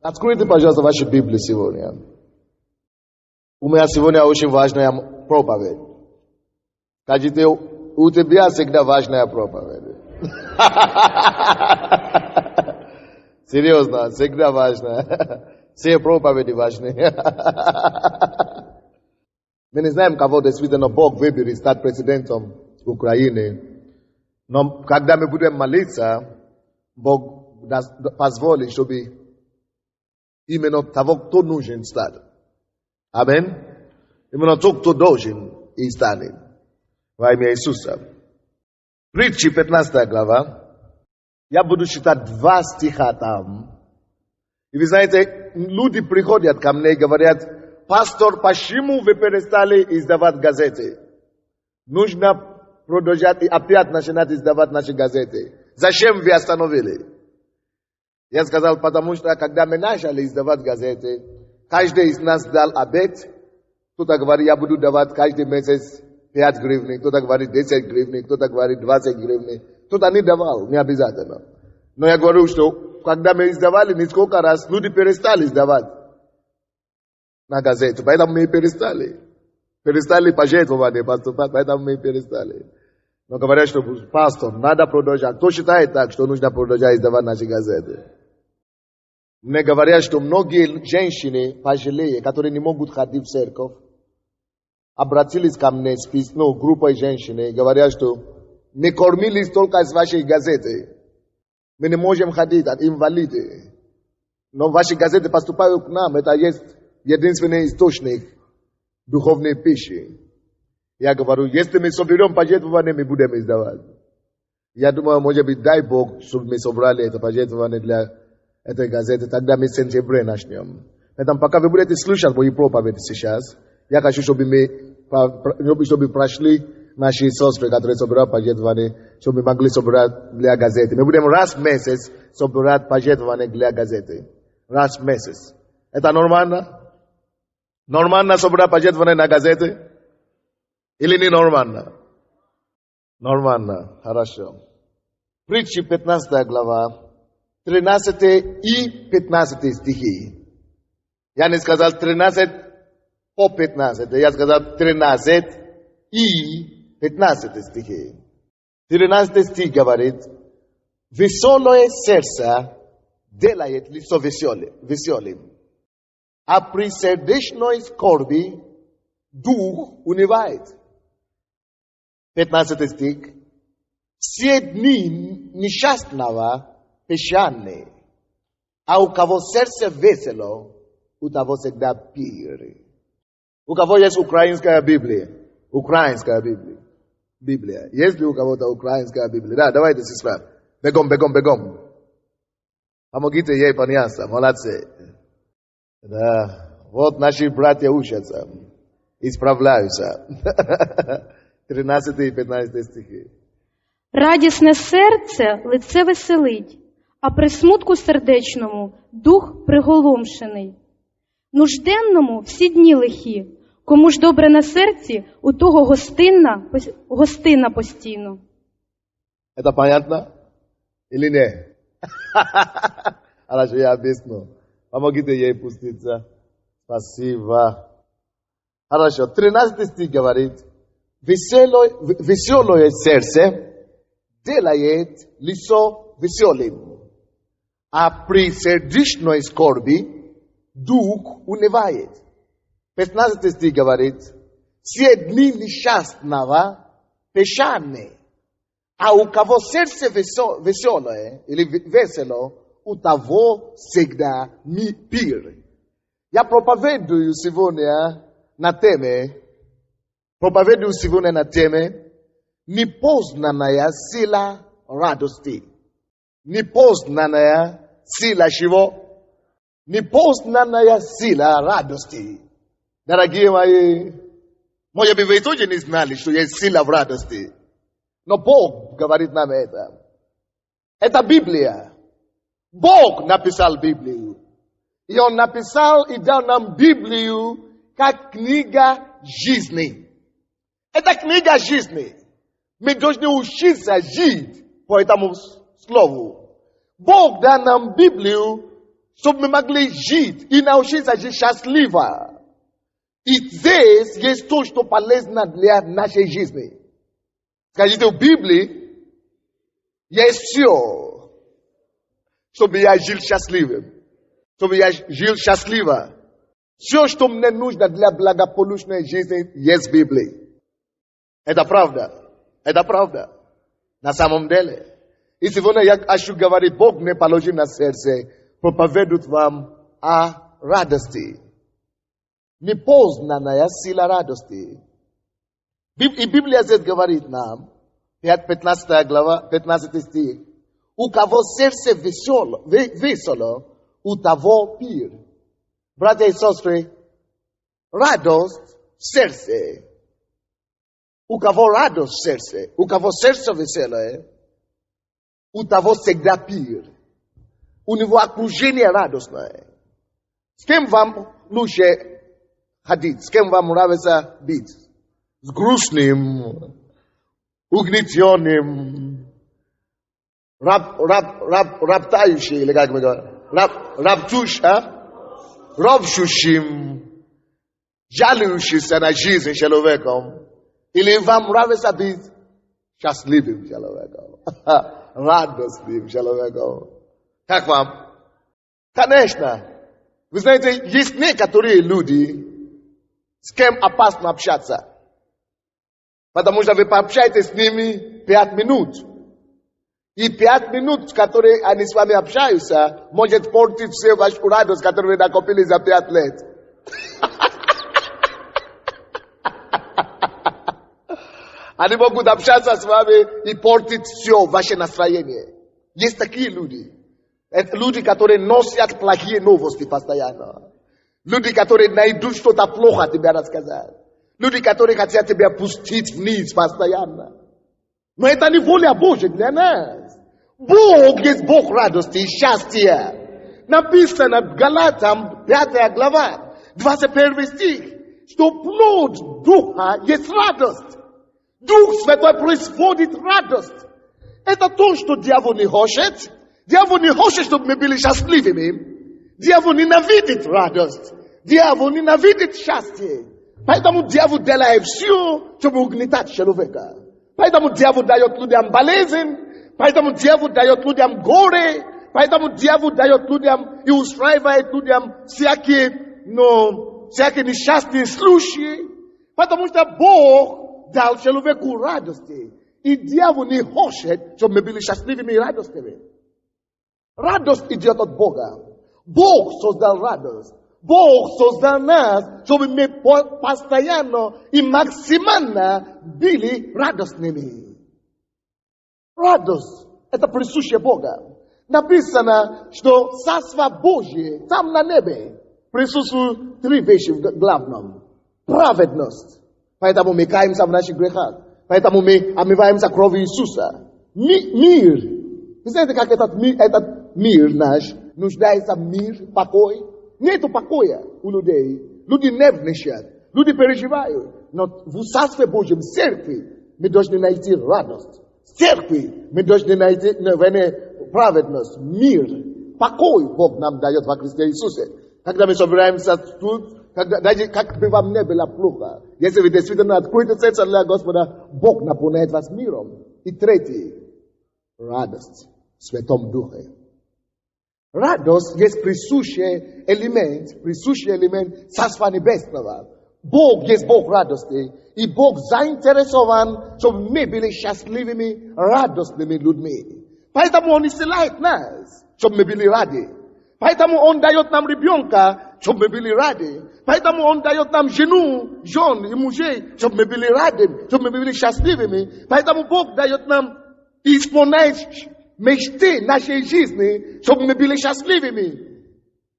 Откройте, пожалуйста, ваши Библии сегодня. У меня сегодня очень важная проповедь. Скажите, у тебя всегда важная проповедь. Серьезно, всегда важно. Все проповеди важны. Мы не знаем, кого действительно Бог выберет стать президентом Украины. Но когда мы будем молиться, Бог позволит, чтобы именно того, кто нужен, стать. Аминь. Именно тот, кто должен, и станет. Во имя Иисуса. Притчи, 15 глава. Я буду читать 2 стиха там. И вы знаете, люди приходят ко мне и говорят: пастор, почему вы перестали издавать газеты? Нужно продолжать и опять начинать издавать наши газеты. Зачем вы остановили? Я сказал, потому что когда мы начали издавать газеты, каждый из нас дал обет. Кто-то говорит, я буду давать каждый месяц 5 гривен, кто-то говорит 10 гривен, кто-то говорит 20 гривен. Кто-то не давал, не обязательно. Но я говорю, что когда мы издавали несколько раз, люди перестали издавать на газету. Поэтому мы перестали. Перестали пожертвования поступать, поэтому мы перестали. Но говорят, что пастор, надо продолжать. Кто считает так, что нужно продолжать издавать наши газеты? Мне говорят, что многие женщины пожилые, которые не могут ходить в церковь, обратились ко мне с группой женщин и говорят, что мы кормились только из вашей газеты. Мы не можем ходить, от инвалиды. Но ваши газеты поступают к нам. Это есть единственный источник духовной пищи. Я говорю, если мы соберем пожертвования, мы будем издавать. Я думаю, может быть, дай Бог, чтобы мы собрали это пожертвование для этой газеты. Тогда мы в сентябре начнем. Поэтому пока вы будете слушать мои проповеди сейчас, я хочу, чтобы прошли наши сестры, которые собирают пожертвования, чтобы мы могли собирать для газеты. Мы будем раз в месяц собирать пожертвования для газеты. Раз в месяц. Это нормально? Нормально собирать пожертвования на газеты? Или не нормально? Нормально. Хорошо. Притчи, 15 глава, 13 и 15 стихи. Я не сказал 13 по 15. Я сказал 13 и 15 стихи. 13 стих говорит: веселое сердце делает лицо веселым, а при сердечной скорби дух унывает. 15 стих. Все дни несчастного печальны, а у кого сердце весело, у того всегда пир. У кого есть украинская Библия? Украинская Библия. Библия. Есть ли у кого-то украинская Библия? Да, давайте, сестра. Бегом. Помогите ей подняться. Молодцы. Да. Вот наши братья учатся. Исправляются. 13 и 15 стихи. Радісне серце лице веселить, а при смутку сердечному дух приголомшений. Нужденному всі дні лихі, кому ж добре на серці, у того гостина постійно. Это понятно? Или не? Хорошо, я объясню. Помогите ей пуститься. Спасибо. Хорошо, 13 стих говорит: веселое сердце делает лицо веселым, а при сердечной скорби дух унывает. 15 стих говорит: все дни несчастного печальны, а у кого сердце веселое или весело, у того всегда пир. Я проповедую сегодня на теме непознанная сила радости. Непознанная сила чего? Непознанная сила радости. Дорогие мои, может быть, вы тоже не знали, что есть сила в радости. Но Бог говорит нам это. Это Библия. Бог написал Библию. И Он написал и дал нам Библию как книга жизни. Это книга жизни. Мы должны учиться жить по этому слову. Бог дал нам Библию, чтобы мы могли жить и научиться жить счастливо. И здесь есть то, что полезно для нашей жизни. Скажите, в Библии есть все, чтобы я жил счастливым. Чтобы я жил счастливо. Все, что мне нужно для благополучной жизни, есть в Библии. Это правда. Это правда. На самом деле. И сегодня я хочу говорить, Бог мне положил на сердце проповедует вам о радости. Непознанная сила радости. И Библия здесь говорит нам, 15 глава, 15 стих, у кого сердце весело, у того пир. Братья и сестры, радость в сердце. У кого радость в сердце, у кого сердце веселое, у того всегда пир. У него окружение радостное. С кем вам лучше ходить? С кем вам нравится быть? С грустным, угнетенным, роптающим, или как мы говорим, ропщущим, жалующимся на жизнь человеком. Или вам нравится быть счастливым человеком, радостным человеком. Как вам? Конечно. Вы знаете, есть некоторые люди, с кем опасно общаться. Потому что вы пообщаетесь с ними 5 минут. И 5 минут, в которые они с вами общаются, может портить всю вашу радость, которую вы накопили за 5 лет. Они могут общаться с вами и портить все ваше настроение. Есть такие люди. Это люди, которые носят плохие новости постоянно. Люди, которые найдут что-то плохо тебе рассказать. Люди, которые хотят тебя пустить вниз постоянно. Но это не воля Божья для нас. Бог есть Бог радости и счастья. Написано в Галатам 5 глава, 21 стих, что плод Духа есть радость. Дух Святой производит радость. Это то, что дьявол не хочет. Дьявол не хочет, чтобы мы были счастливыми. Дьявол ненавидит радость. Дьявол ненавидит счастье. Поэтому дьявол делает все, чтобы угнетать человека. Поэтому дьявол дает людям болезнь. Поэтому дьявол дает людям горе. Поэтому дьявол дает людям и устраивает людям всякие несчастные случаи. Потому что Бог дал человеку радости. И дьявол не хочет, чтобы мы были счастливыми и радостными. Радость идет от Бога. Бог создал радость. Бог создал нас, чтобы мы постоянно и максимально были радостными. Радость – это присуще Бога. Написано, что Царство Божье там на небе присутствуют 3 вещи в главном. Праведность. Поэтому мы каемся в наших грехах. Поэтому мы омываемся кровью Иисуса. Мир. Вы знаете, как этот мир наш нуждается в мир, покой? Нету покоя у людей. Люди нервничают. Люди переживают. Но в Царстве Божьем, в церкви, мы должны найти радость. В церкви мы должны найти праведность, мир, покой Бог нам дает во Христе Иисусе. Когда мы собираемся тут, даже как бы вам не было плохо, если вы действительно откроете сердце для Господа, Бог наполняет вас миром. И третий, радость в Святом Духе. Радость есть присущий элемент Царства Небесного. Бог есть Бог радости, и Бог заинтересован, чтобы мы были счастливыми, радостными людьми. Поэтому Он исцеляет нас, чтобы мы были рады. Поэтому Он дает нам ребенка, чтобы мы были рады. Поэтому Он дает нам жен и мужей, чтобы мы были рады, чтобы мы были счастливыми. Поэтому Бог дает нам исполнять мечты нашей жизни, чтобы мы были счастливыми.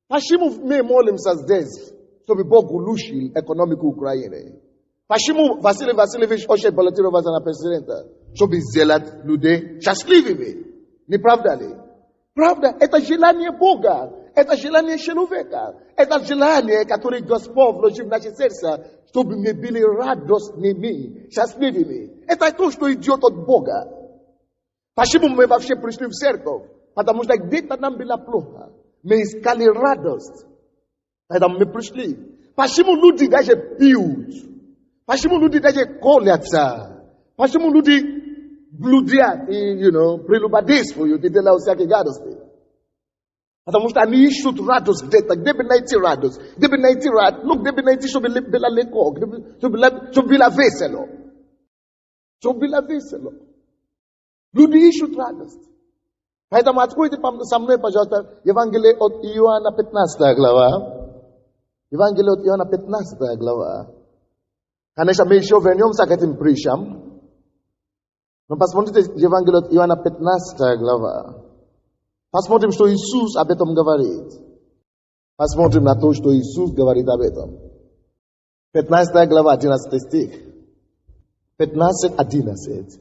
Почему мы молимся здесь, чтобы Бог улучшил экономику Украины? Почему Василий Васильевич хочет баллотироваться на президента? Чтобы сделать людей счастливыми. Не правда ли? Правда, это желание Бога. Это желание человека. Это желание, которое Господь вложил в наше сердце, чтобы мы были радостными, счастливыми. Это то, что идет от Бога. Почему мы вообще пришли в церковь? Потому что где-то нам было плохо. мы искали радость. Когда мы пришли. Почему люди даже пьют? Почему люди даже колятся? Почему люди блудят и, прелюбодействуют и делают всякие гадости? Потому что они ищут радость где-то. Где бы найти радость? Где бы найти радость? Ну, где бы найти, чтобы было легко, чтобы было весело. Чтобы было весело. Люди ищут радость. Поэтому откройте со мной, пожалуйста, Евангелие от Иоанна, 15 глава. Евангелие от Иоанна, 15 глава. Конечно, мы еще вернемся к этим притчам. Но посмотрите Евангелие от Иоанна, 15 глава. Посмотрим, что Иисус об этом говорит. Посмотрим на то, что Иисус говорит об этом. 15 глава, 11 стих. 15:11.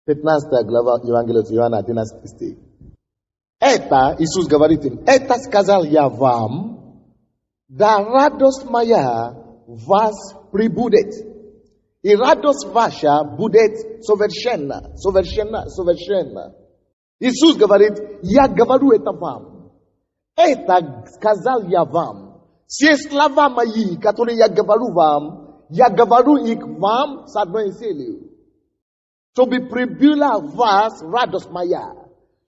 15 глава Евангелия от Иоанна, 11 стих. Это, Иисус говорит им, это сказал я вам, да радость моя вас прибудет. И радость ваша будет совершенна. Иисус говорит, я говорю это вам. Это сказал я вам. Все слова мои, которые я говорю их вам с одной целью. Чтобы прибыла в вас радость моя.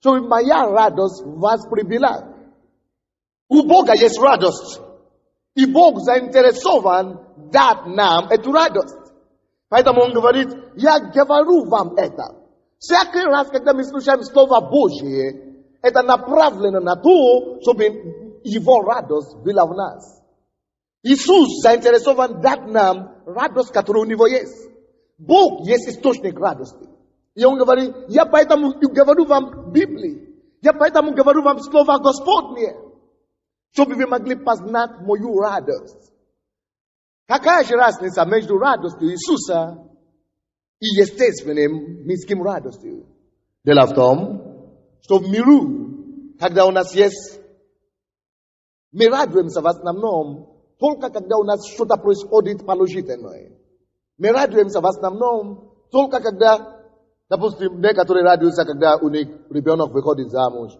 Чтобы моя радость в вас прибыла. У Бога есть радость. И Бог заинтересован дать нам эту радость. Поэтому Он говорит, я говорю вам это. Всякий раз, когда мы слушаем Слово Божье, это направлено на то, чтобы Его радость была в нас. Иисус заинтересован дать нам радость, которая у Него есть. Бог есть источник радости. И Он говорит, я поэтому говорю вам Библию. Я поэтому говорю вам Слово Господне. Чтобы вы могли познать мою радость. Какая же разница между радостью Иисуса и естественным мирским радостью? Дело в том, что в миру, когда у нас есть, мы радуемся в основном только когда у нас что-то происходит положительное. Мы радуемся в основном только когда, допустим, некоторые радуются, когда у них ребенок выходит замуж,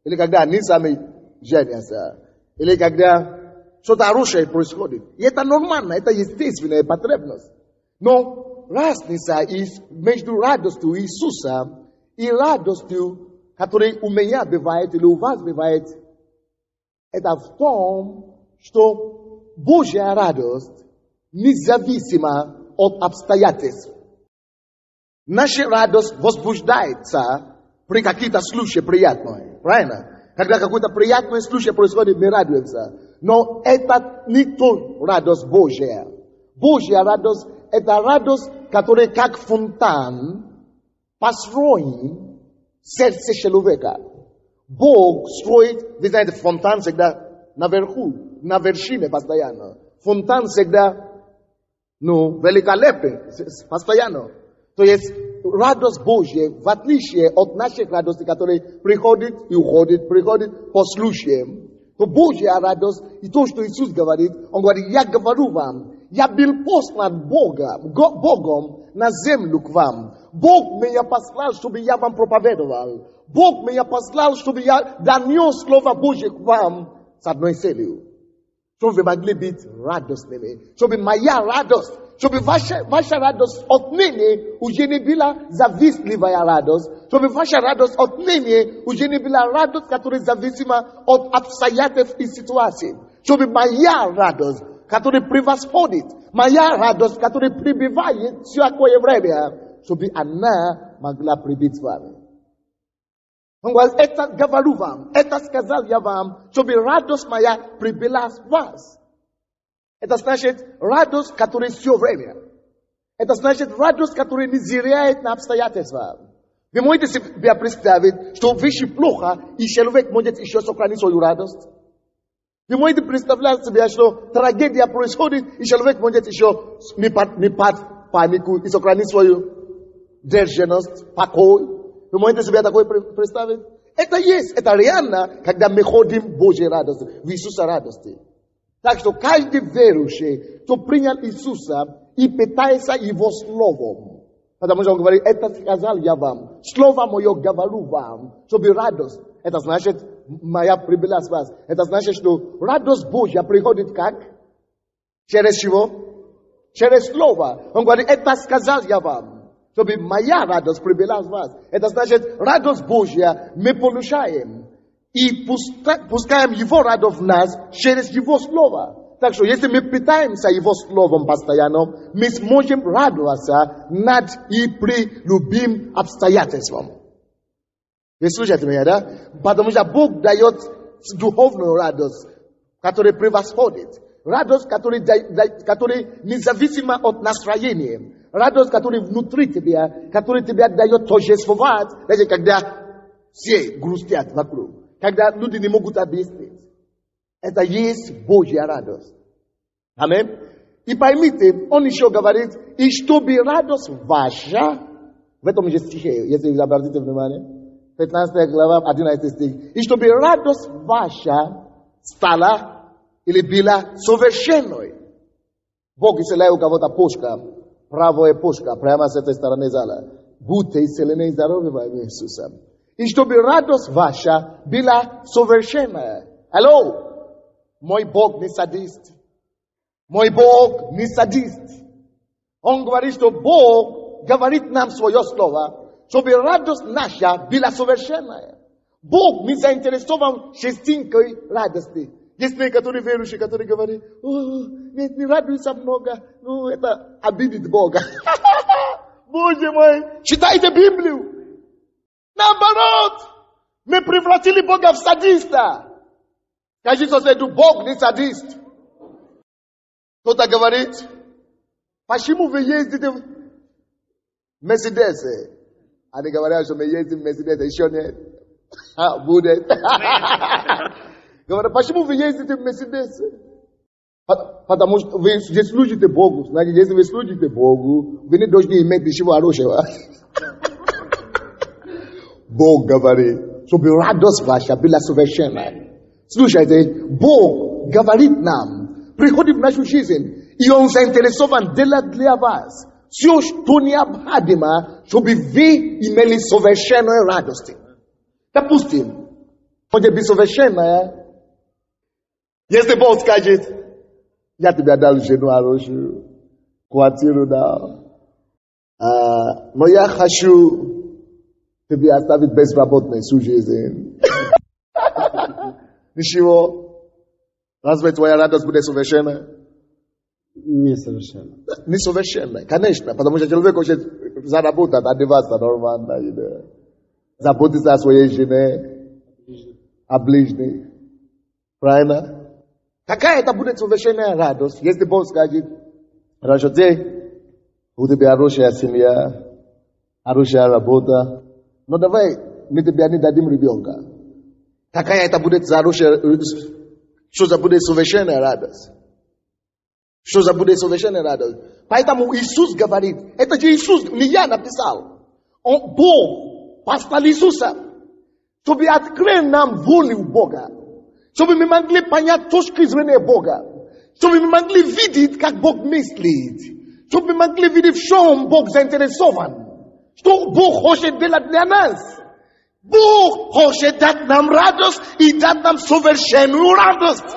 или когда они сами женятся, или когда что-то хорошее происходит. И это нормально, это естественная потребность. Но разница между радостью Иисуса и радостью, которая у меня бывает или у вас бывает, это в том, что Божья радость независима от обстоятельств. Наша радость возбуждается при каких-то случаях приятных. Правильно? Когда какой-то приятный случай происходит, мы радуемся. Но это не то радость Божья. Божья радость – это радость, которая как фонтан построен в сердце человека. Бог строит, вы знаете, фонтан всегда наверху, на вершине постоянно. Фонтан всегда, великолепный, постоянно. То есть радость Божья, в отличие от наших радостей, которые приходят и уходят, приходят по случаям, то Божья радость и то, что Иисус говорит, Он говорит, я говорю вам, я был послан Богом на землю к вам. Бог меня послал, чтобы я вам проповедовал. Бог меня послал, чтобы я донес Слово Божье к вам с одной целью. Чтобы вы могли быть радостными. Чтобы моя радость, чтобы ваша радость отныне уже не была завистливая радость. Чтобы ваша радость отныне уже не была радость, которая зависима от обстоятельств и ситуаций. Чтобы моя радость, которая превосходит, моя радость, которая пребывает всякое время, чтобы она могла прибыть с вами. Он говорит, это говорю вам, это сказал я вам, чтобы радость моя прибыла с вас. Это значит радость, которая все время. Это значит радость, которая не зряет на обстоятельства. Вы можете себе представить, что вещи плохо, и человек может еще сохранить свою радость? Вы можете представлять себе, что трагедия происходит, и человек может еще не пасть в панику и сохранить свою держанность, покой? Вы можете себе такое представить? Это есть, это реально, когда мы ходим в Божьей радости, в Иисуса радости. Так что каждый верующий, кто принял Иисуса и питается Его Словом, потому что Он говорит, это сказал я вам, Слово мое говорю вам, чтобы радость, это значит моя прибыла с вас. Это значит, что радость Божья приходит как? Через чего? Через слово. Он говорит, это сказал я вам, чтобы моя радость прибыла с вас. Это значит, радость Божья мы получаем. И пускаем Его радость в нас через Его слово. Так что, если мы питаемся Его словом постоянно, мы сможем радоваться над и при любым обстоятельством. Вы слушаете меня, да? Потому что Бог дает духовную радость, которая превосходит. Радость, которая независима от настроения. Радость, которая внутри тебя, которая тебя дает торжествовать, даже когда все грустят вокруг. Когда люди не могут объяснить. Это есть Божья радость. Аминь. И поймите, он еще говорит, и чтобы радость ваша, в этом же стихе, если вы обратите внимание, 15 глава, 11 стих, и чтобы радость ваша стала или была совершенной. Бог исцеляет у кого-то почка, правая почка, прямо с этой стороны зала. Будьте исцелены и здоровы во имя Иисуса. И чтобы радость ваша была совершенная. Алло, мой Бог не садист. Мой Бог не садист. Он говорит, что Бог говорит нам свое слово, чтобы радость наша была совершенная. Бог не заинтересован частинкой радости. Есть некоторые верующие, которые говорят, нет, не радуйся много, ну это обидит Бога. Боже мой, читайте Библию. Наоборот, мы превратили Бога в садиста. Скажи соседу, Бог не садист. Кто-то говорит, почему вы ездите в Мерседесе? Они говорят, что мы ездим в Мерседесе, еще нет. Будет. Говорят, почему вы ездите в Мерседесе? Потому что вы служите Богу. Значит, если вы служите Богу, вы не должны иметь ничего хорошего. Бог говорит, чтобы радость ваша была совершенная. Слушайте, Бог говорит нам, приходит в нашу жизнь, и Он заинтересован делать для вас все, что необходимо, чтобы вы имели совершенную радость. Допустим, может быть совершенная, если Бог скажет, я тебе дал жену хорошую, квартиру дал, но я хочу тебе оставить безработной всю жизнь. Ничего. Разве твоя радость будет совершенная? Несовершенно. Несовершенная, конечно. Потому что человек хочет заработать, одеваться нормально. Заботиться о своей жене, о ближних. Правильно? Какая это будет совершенная радость, если Бог скажет, хорошо, у тебя хорошая семья, хорошая работа, но давай мы тебе не дадим ребенка. Какая это будет хорошая, что за будет совершенная радость? Что за будет совершенная радость? Поэтому Иисус говорит, это же Иисус, не я написал. Бог послал Иисуса, чтобы открыть нам волю Бога. Чтобы мы могли понять точки зрения Бога. Чтобы мы могли видеть, как Бог мыслит. Чтобы мы могли видеть, в чем Бог заинтересован. Что Бог хочет делать для нас. Бог хочет дать нам радость и дать нам совершенную радость.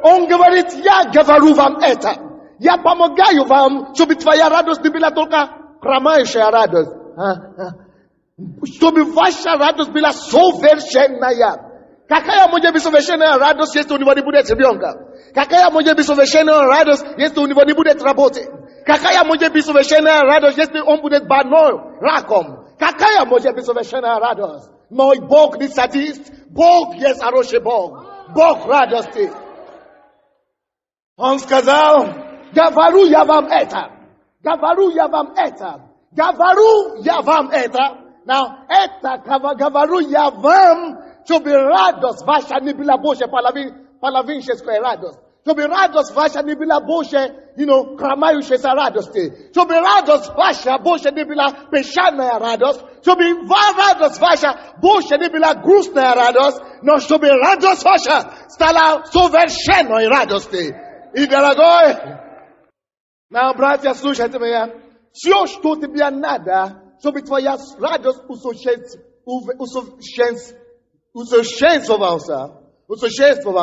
Он говорит, я говорю вам это. Я помогаю вам, чтобы твоя радость не была только хромающая радость. Чтобы ваша радость была совершенная. Какая может быть совершенная радость, если у него не будет ребенка? Какая может быть совершенная радость, если у него не будет работы? Какая может быть совершенная радость, если он будет больной раком? Какая может быть совершенная радость? Мой Бог не садист, Бог есть хороший Бог. Бог радости. Он сказал, говорю я вам это. Говорю я вам это. Говорю я вам это. Now, это говорю я вам, чтобы радость ваша не была больше половинческая радость. Чтобы радость ваша не была больше, хромающейся радости. Чтобы радость ваша больше не была печальная радость. Чтобы радость ваша больше не была грустная радость. Но чтобы радость ваша стала совершенной радостью. И, дорогой, братья, слушайте меня. Все, что тебе надо, чтобы твоя радость usłyszestwował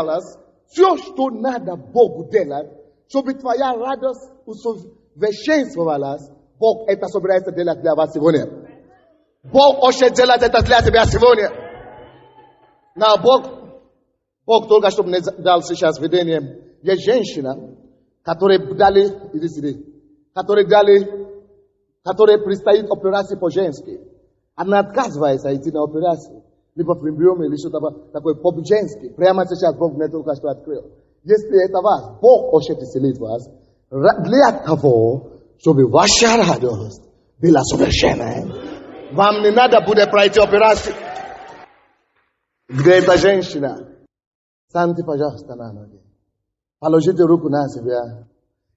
nas, coś to nada Bogu delać, żeby twoja radość usłyszestwował nas, Bóg это собирается делать для вас сегодня. Бог хочет делать это для тебя сегодня. Но Бог только что мне дал сейчас видение. Есть женщина, которая предстоит операция по-женски. Она отказывается идти на операцию. Либо в приеме, или что-то такое по-женски. Прямо сейчас Бог мне только что открыл. Если это вас, Бог хочет исцелить вас, для того, чтобы ваша радость была совершенная. Вам не надо будет пройти операцию. Где эта женщина? Станьте, пожалуйста, на ноги. Положите руку на себя.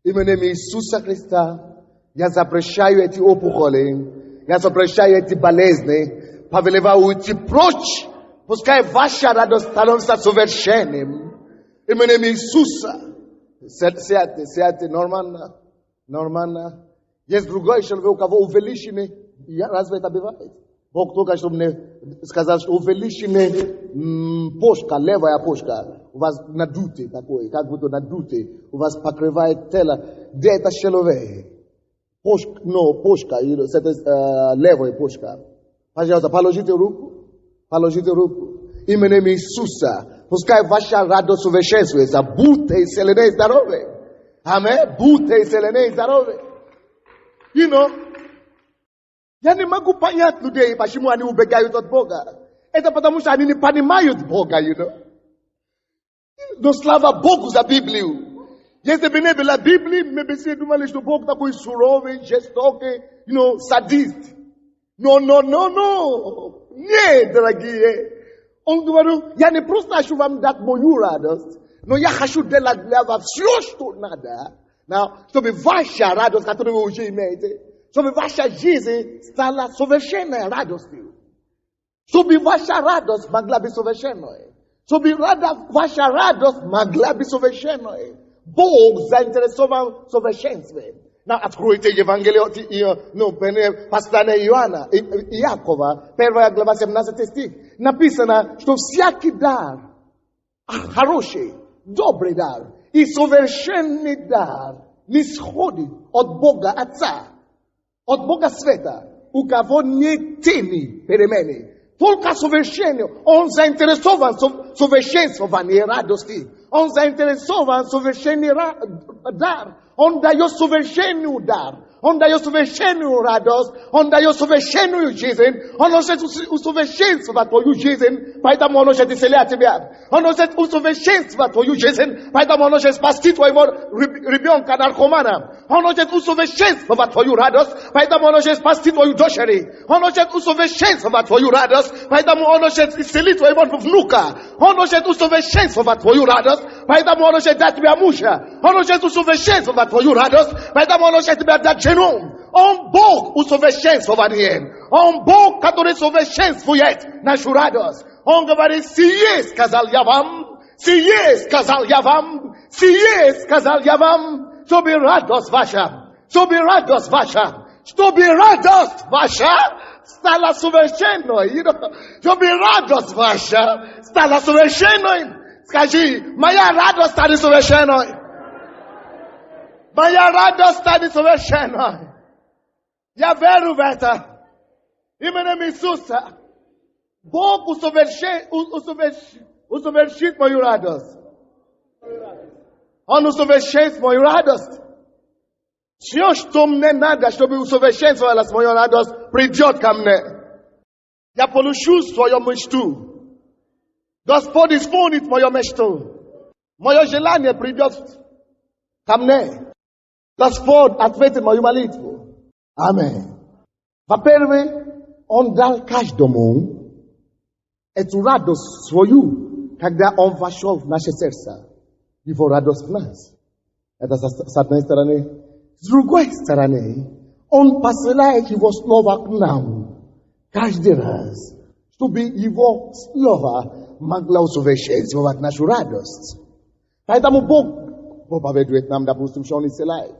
Именем Иисуса Христа я запрещаю эти опухоли, я запрещаю эти болезни, повелеваю уйти прочь. Пускай ваша радость становится совершенным. Именем Иисуса. Сядьте нормально. Нормально. Есть другой человек, у кого увеличены. Разве это бывает? Бог только что мне сказал, что увеличены почка, левая почка. У вас надутый такой, как будто надутый. У вас покрывает тело. Где это человек? Почка, это левая почка. Пожалуйста, положите руку. Положите руку. Именем Иисуса. Пускай ваша радость совершенствуется. Будьте исцелены и здоровы. Аминь. Будьте исцелены и здоровы. You know, я не могу понять людей, почему они убегают от Бога. Это потому, что они не понимают Бога, you know. Но слава Богу за Библию. Если бы не было Библии, мы бы все думали, что Бог такой суровый, жестокий, you know, садист. Но. Нет, дорогие. Он говорил, я не просто хочу вам дать мою радость, но я хочу делать для вас все, что надо. Чтобы ваша радость, которую вы уже имеете, чтобы ваша жизнь стала совершенной радостью. Чтобы ваша радость могла быть совершенной. Чтобы ваша радость могла быть совершенной. Бог заинтересован в совершенстве. Откройте Евангелие, послание Иоанна, Иакова, 1 глава, 17 стих. Написано, что всякий дар, хороший, добрый дар и совершенный дар не сходит от Бога Отца, от Бога Света, у кого нет тени перемены. Только совершенный, он заинтересован в совершенствовании радости. Он заинтересован в совершении дар. Он дает совершенный дар. Он дает совершенную радость. Он дает совершенную жизнь. Он хочет усовершенствовать твою жизнь, поэтому он хочет исцелять тебя. Он хочет усовершенствовать твою жизнь, поэтому он хочет спасти твоего ребенка наркомана. Он хочет усовершенствовать твою радость, поэтому он хочет спасти твою дочерь. Он хочет усовершенствовать твою радость, поэтому он хочет исцелить твоего внука. Он хочет усовершенствовать твою радость, поэтому он хочет дать тебе мужа. Он хочет усовершенствовать твою радость, поэтому он хочет тебе дать жену. Он Бог усовершенствования. Он Бог, который совершенствует нашу радость. Он говорит, сие сказал я вам, сие сказал я вам, сие сказал я вам, чтобы радость ваша, чтобы радость ваша, чтобы радость ваша стала совершенной. Чтобы радость ваша стала совершенной. Скажи, моя радость станет совершенной. Моя радость станет совершенной. Я верю в это. Именем Иисуса. Бог усовершит мою радость. Он усовершит мою радость. Все, что мне надо, чтобы усовершенствовалась моя радость, придет ко мне. Я получу свою мечту. Господь исполнит мою мечту. Мое желание придет ко мне. Господь ответит мою молитву. Аминь. Во-первых, Он дал каждому эту радость свою, когда Он вошел в наше сердце. Его радость в нас. Это с одной стороны. С другой стороны, Он посылает Его Слово к нам каждый раз, чтобы Его Слово могло усовершенствовать нашу радость. Поэтому Бог проповедует нам, допустим, что Он исцеляет.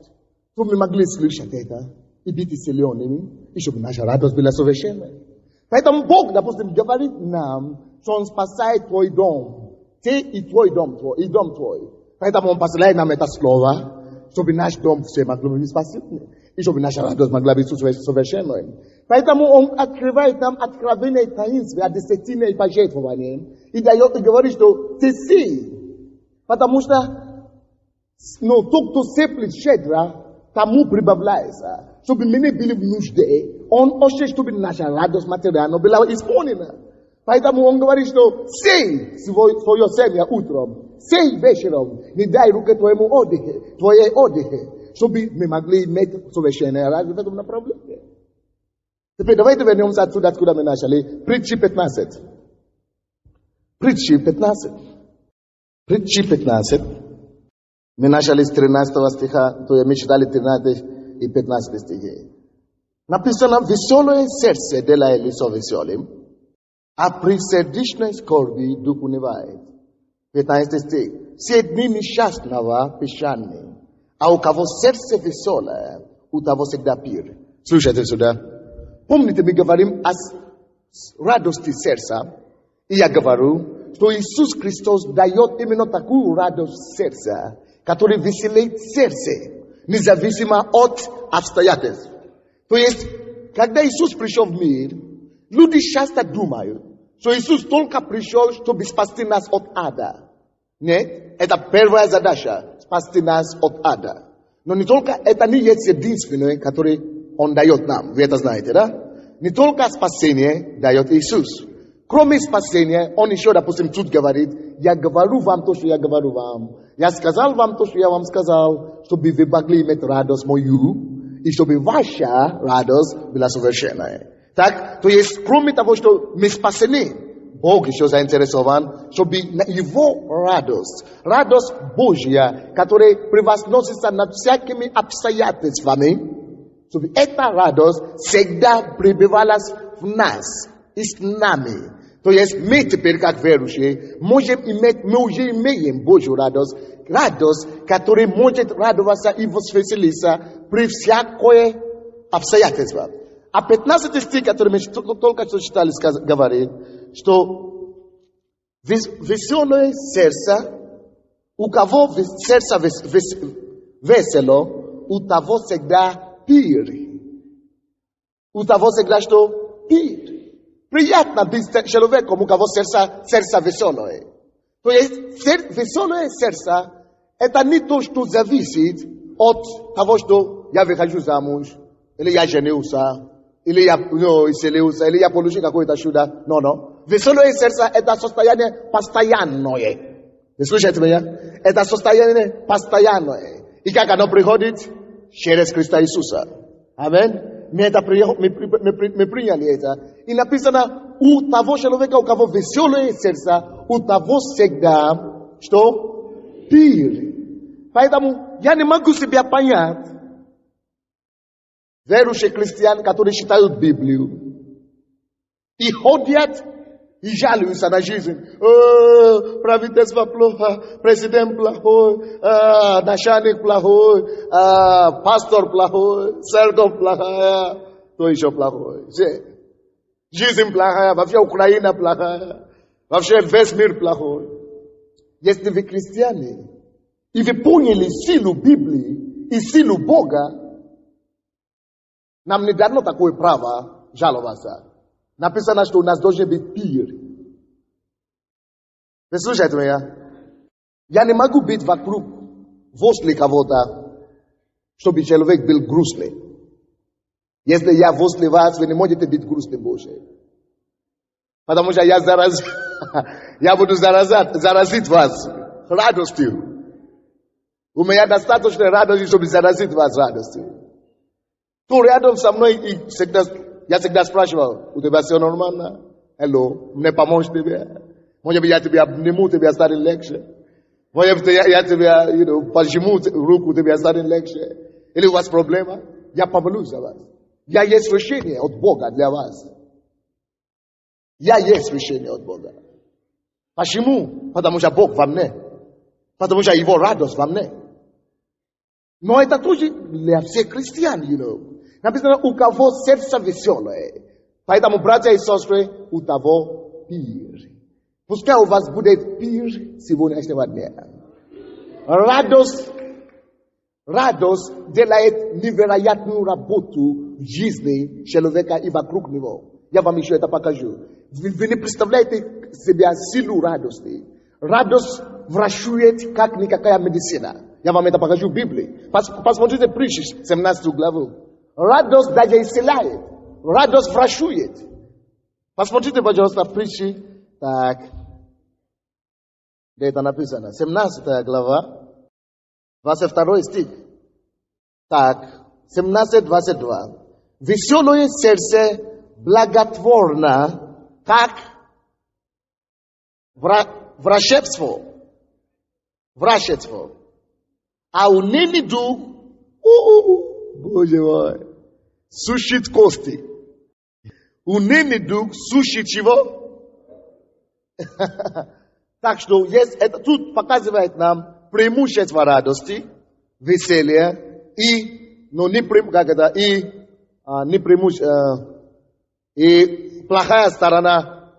Чтобы мы могли слышать это и быть исцеленными, и чтобы наша радость была совершенной. Поэтому Бог, допустим, говорит нам он спасает твой дом. Ты и твой дом твой. Поэтому он посылает нам это слово, чтобы наш дом все могло быть спасительным. И чтобы наша радость могла быть совершенной. Поэтому он открывает нам откровенные таинства, десятины и пожертвования. И дает и говорит, что ты сей. Потому что, тот, кто сыплет щедро, тому прибавляется. Чтобы мы не были в нужде, он хочет, чтобы наша радость материальная была исполнена. Поэтому он говорит, что сей свое семя утром, сей вечером, не дай руке твоей отдыхе, чтобы мы могли иметь совершенное радость в этом направлении. Теперь давайте вернемся отсюда, откуда мы начали. Притчи 15. Притчи 15. Притчи 15. Мы начали с 13 стиха, то мы читали 13 и 15 стихи. Написано, веселое сердце делает лицо веселым, а при сердечной скорби дух унывает. 15 стих. Все дни несчастного печальны, а у кого сердце веселое, у того всегда пир. Слушайте сюда. Помните, мы говорим о радости сердца, и я говорю, что Иисус Христос дает именно такую радость сердца, которая веселит сердце, независимо от обстоятельств. То есть, когда Иисус пришел в мир, люди часто думают, что Иисус только пришел, чтобы спасти нас от ада. Нет, это первая задача, спасти нас от ада. Но не только это не есть единственное, которое Он дает нам. Вы это знаете, да? Не только спасение дает Иисус. Кроме спасения, Он еще, допустим, тут говорит, я говорю вам то, что я говорю вам. Я сказал вам то, что я вам сказал, чтобы вы могли иметь радость мою, и чтобы ваша радость была совершенная. Так, то есть, кроме того, что мы спасены, Бог еще заинтересован, чтобы Его радость Божья, которая превозносится над всякими обстоятельствами, чтобы эта радость всегда пребывалась в нас и с нами. То есть мы теперь, как верующие, мы уже имеем Божью радость, которая может радоваться и возвеселиться при всякое обстоятельство. А 15 стих, который мы только что читали, говорит, что веселое сердце, у кого сердце весело, у того всегда пир. У того всегда что? Пир. Приятно быть человеком, у кого сердце веселое. То есть веселое сердце, это не то, что зависит от того, что я выхожу замуж, или я женился, или я исцелился, или я получил какое-то чудо. Но. Веселое сердце – это состояние постоянное. Вы слышите меня? Это состояние постоянное. И как оно приходит? Через Христа Иисуса. Аминь. Мы приняли это. И написано, у того человека, у кого веселое сердце, у того всегда, что? Пир. Поэтому я не могу себя понять. Верующие христиане, которые читают Библию, и ходят, и жалуются на жизнь. Правительство плохо, президент плохой, начальник плохой, пастор плохой, церковь плохая, то еще плохой. Жизнь плохая, вообще Украина плохая, вообще весь мир плохой. Если вы христиане, и вы поняли силу Библии и силу Бога, нам не дано такое право жаловаться. Написано, что у нас должен быть пир. Вы слушаете меня? Я не могу быть вокруг, возле кого-то, чтобы человек был грустный. Если я возле вас, вы не можете быть грустным больше. Потому что я буду заразить вас радостью. У меня достаточно радости, чтобы заразить вас радостью. Кто рядом со мной, я всегда спрашивал, у тебя все нормально? Hello, мне помочь тебе? Может быть, я тебя обниму, тебе станет легче. Может быть, я тебя, пожму руку, тебе станет легче. Или у вас проблема? Я помолюсь за вас. Я есть решение от Бога для вас. Я есть решение от Бога. Почему? Потому что Бог во мне. Потому что Его радость во мне. Но это тоже для всех христиан, Написано, у кого сердце веселое. Поэтому, братья и сестры, у того пир. Пускай у вас будет пир сегодняшнего дня. Радость делает невероятную работу в жизни человека и вокруг него. Я вам еще это покажу. Вы не представляете себе силу радости. Радость врачует, как никакая медицина. Я вам это покажу в Библии. Посмотрите притчи, 17 главу. Радость даже исцеляет. Радость врачует. Посмотрите, пожалуйста, притчи. Так. Где это написано? 17 глава. 22 стих. Так. 17-22. Веселое сердце благотворно, как врачебство. А унылый дух, Боже мой, сушит кости. Унылый дух сушит чего? Так что это тут показывает нам преимущество радости, веселья и плохая сторона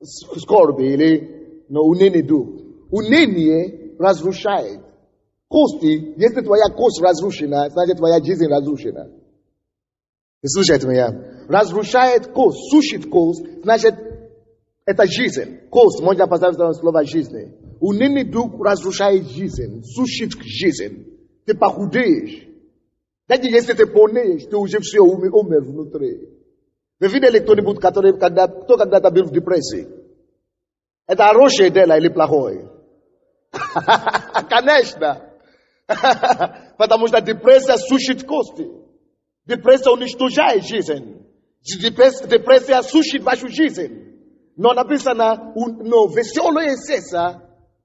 скорби или унылый дух. Уныние разрушает. Кости, если твоя кость разрушена, значит твоя жизнь разрушена. Слушайте меня. Разрушает кость, сушит кость, значит это жизнь. Кость, можно поставить слово жизни. Унылый дух разрушает жизнь, сушит жизнь. Ты похудеешь. Даже если ты полнеешь, ты уже все умер внутри. Вы видели кто-нибудь, кто когда-то был в депрессии? Это хорошее дело или плохое? Конечно. Потому что депрессия сушит кости. Депрессия уничтожает жизнь. Депрессия сушит вашу жизнь. Но написано, веселое сердце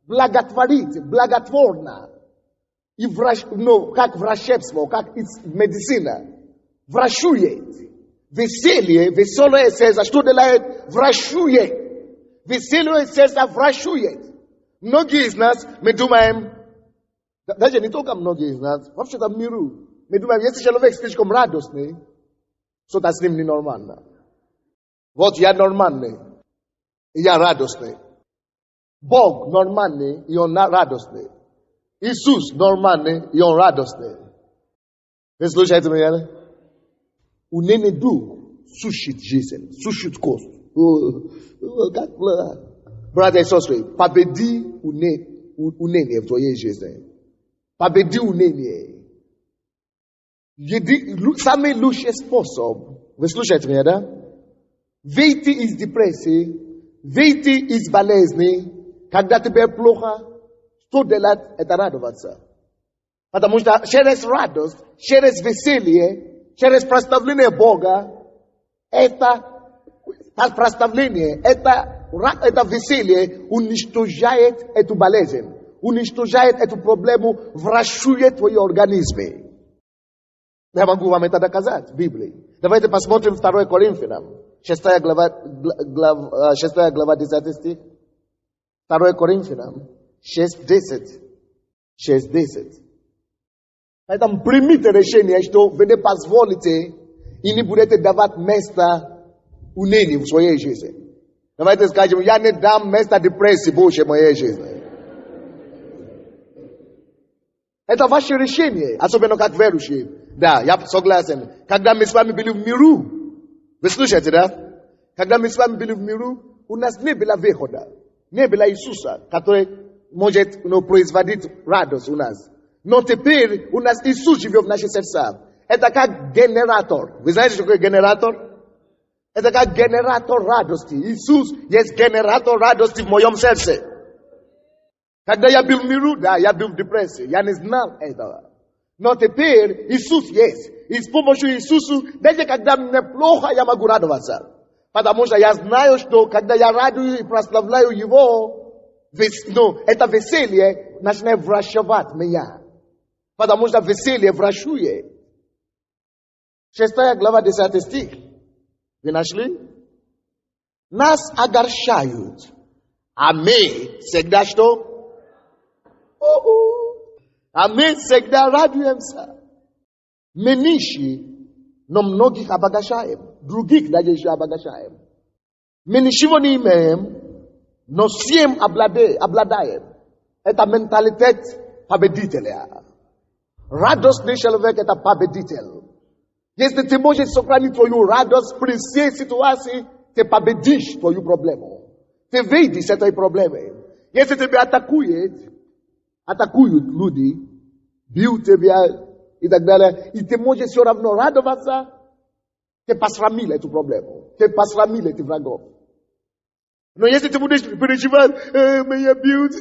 благотворно. И как врачебство, как медицина. Врачует. Веселое сердце, что делает? Врачует. Веселое сердце врачует. Многие из нас, мы думаем, даже не только многие из нас, вообще-то в миру, мы думаем, если человек слишком радостный, что-то с ним ненормально. Вот я нормальный, и я радостный. Бог нормальный, и он радостный. Иисус нормальный, и он радостный. Вы слушаете меня? Унылый дух сушит жизнь, сушит кость. Братья и сестры, победи уныние в твоей жизни. Победи уныние. Самый лучший способ, вы слушаете меня, да? Выйти из депрессии, выйти из болезни, когда тебе плохо, что делать, это радоваться. Потому что через радость, через веселье, через прославление Бога, это прославление, это веселье уничтожает эту болезнь, уничтожает эту проблему, врачует твои организмы. Я могу вам это доказать в Библии. Давайте посмотрим 2 Коринфянам, 6 глава 10 стих. 2 Коринфянам 6:10. 6:10. Поэтому примите решение, что вы не позволите и не будете давать место унынию в своей жизни. Давайте скажем, я не дам место депрессии больше в моей жизни. Это ваше решение, особенно как верующие. Да, я согласен. Когда мы с вами были в миру, вы слушаете, да? Когда мы с вами были в миру, у нас не было выхода. Не было Иисуса, который может производить радость у нас. Но теперь у нас Иисус живет в наших сердцах. Это как генератор. Вы знаете, что такое генератор? Это как генератор радости. Иисус есть генератор радости в моем сердце. Когда я был в миру, да, я был в депрессии. Я не знал этого. Но теперь Иисус есть. И с помощью Иисуса, даже когда мне плохо, я могу радоваться. Потому что я знаю, что когда я радуюсь и прославляю Его, это веселье начинает врачевать меня. Потому что веселье врачует. 6 глава 10 стих. Вы нашли? Нас огорчают. А мы всегда что? А мы всегда радуемся. Мы нищие, но многих обогащаем. Других даже еще обогащаем. Мы ничего не имеем, но всем обладаем. Это менталитет победителя. Радостный человек – это победитель. Если ты можешь сохранить твою радость при всей ситуации, ты победишь твою проблему. Ты выйдешь с этой проблемы. Если тебя атакуют люди, бьют тебя и так далее, и ты можешь все равно радоваться, ты посрамил эту проблему. Ты посрамил этих врагов. Но если ты будешь переживать, меня бьют,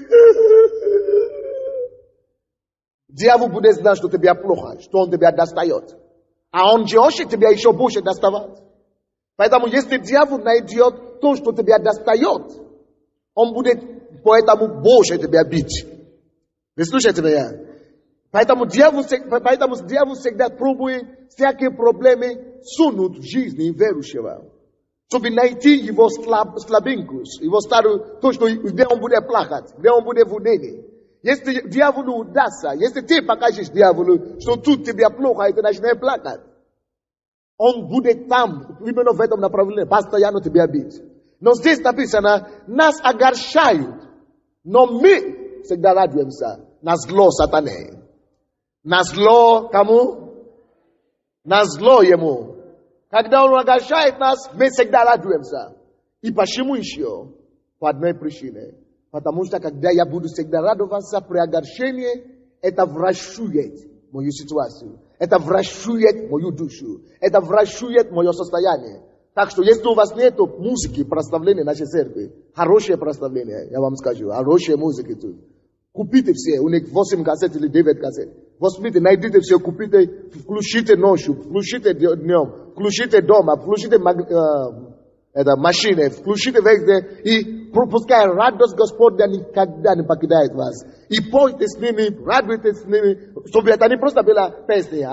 дьявол будет знать, что тебе плохо, что он тебя достает. А он хочет тебя еще больше доставать. Поэтому если дьявол найдет то, что тебя достает, он будет поэтому больше тебя бить. Вы слушаете меня? Поэтому дьявол всегда пробует всякие проблемы сунуть в жизни верующего. Чтобы найти его слабинку, его старую, то, что где он будет плакать, где он будет в унынии. Если дьяволу удастся, если ты покажешь дьяволу, что тут тебе плохо, и ты начинаешь плакать, он будет там, именно в этом направлении, постоянно тебя бить. Но здесь написано, нас огорчают, но мы всегда радуемся на зло сатаны. На зло кому? На зло ему. Когда он огорчает нас, мы всегда радуемся. И почему еще? По одной причине. Потому что когда я буду всегда радоваться при огорчении, это врачует мою ситуацию. Это врачует мою душу. Это врачует мое состояние. Так что если у вас нет музыки, прославления нашей церкви, хорошее прославление, я вам скажу, хорошие музыки тут. Купите все, у них 8 кассет или 9 кассет. Возьмите, найдите все, купите, включите ночью, включите днем, включите дома, включите машины, включите везде, и пускай радость Господня никогда не покидает вас. И пойте с ними, радуйтесь с ними, чтобы это не просто была песня,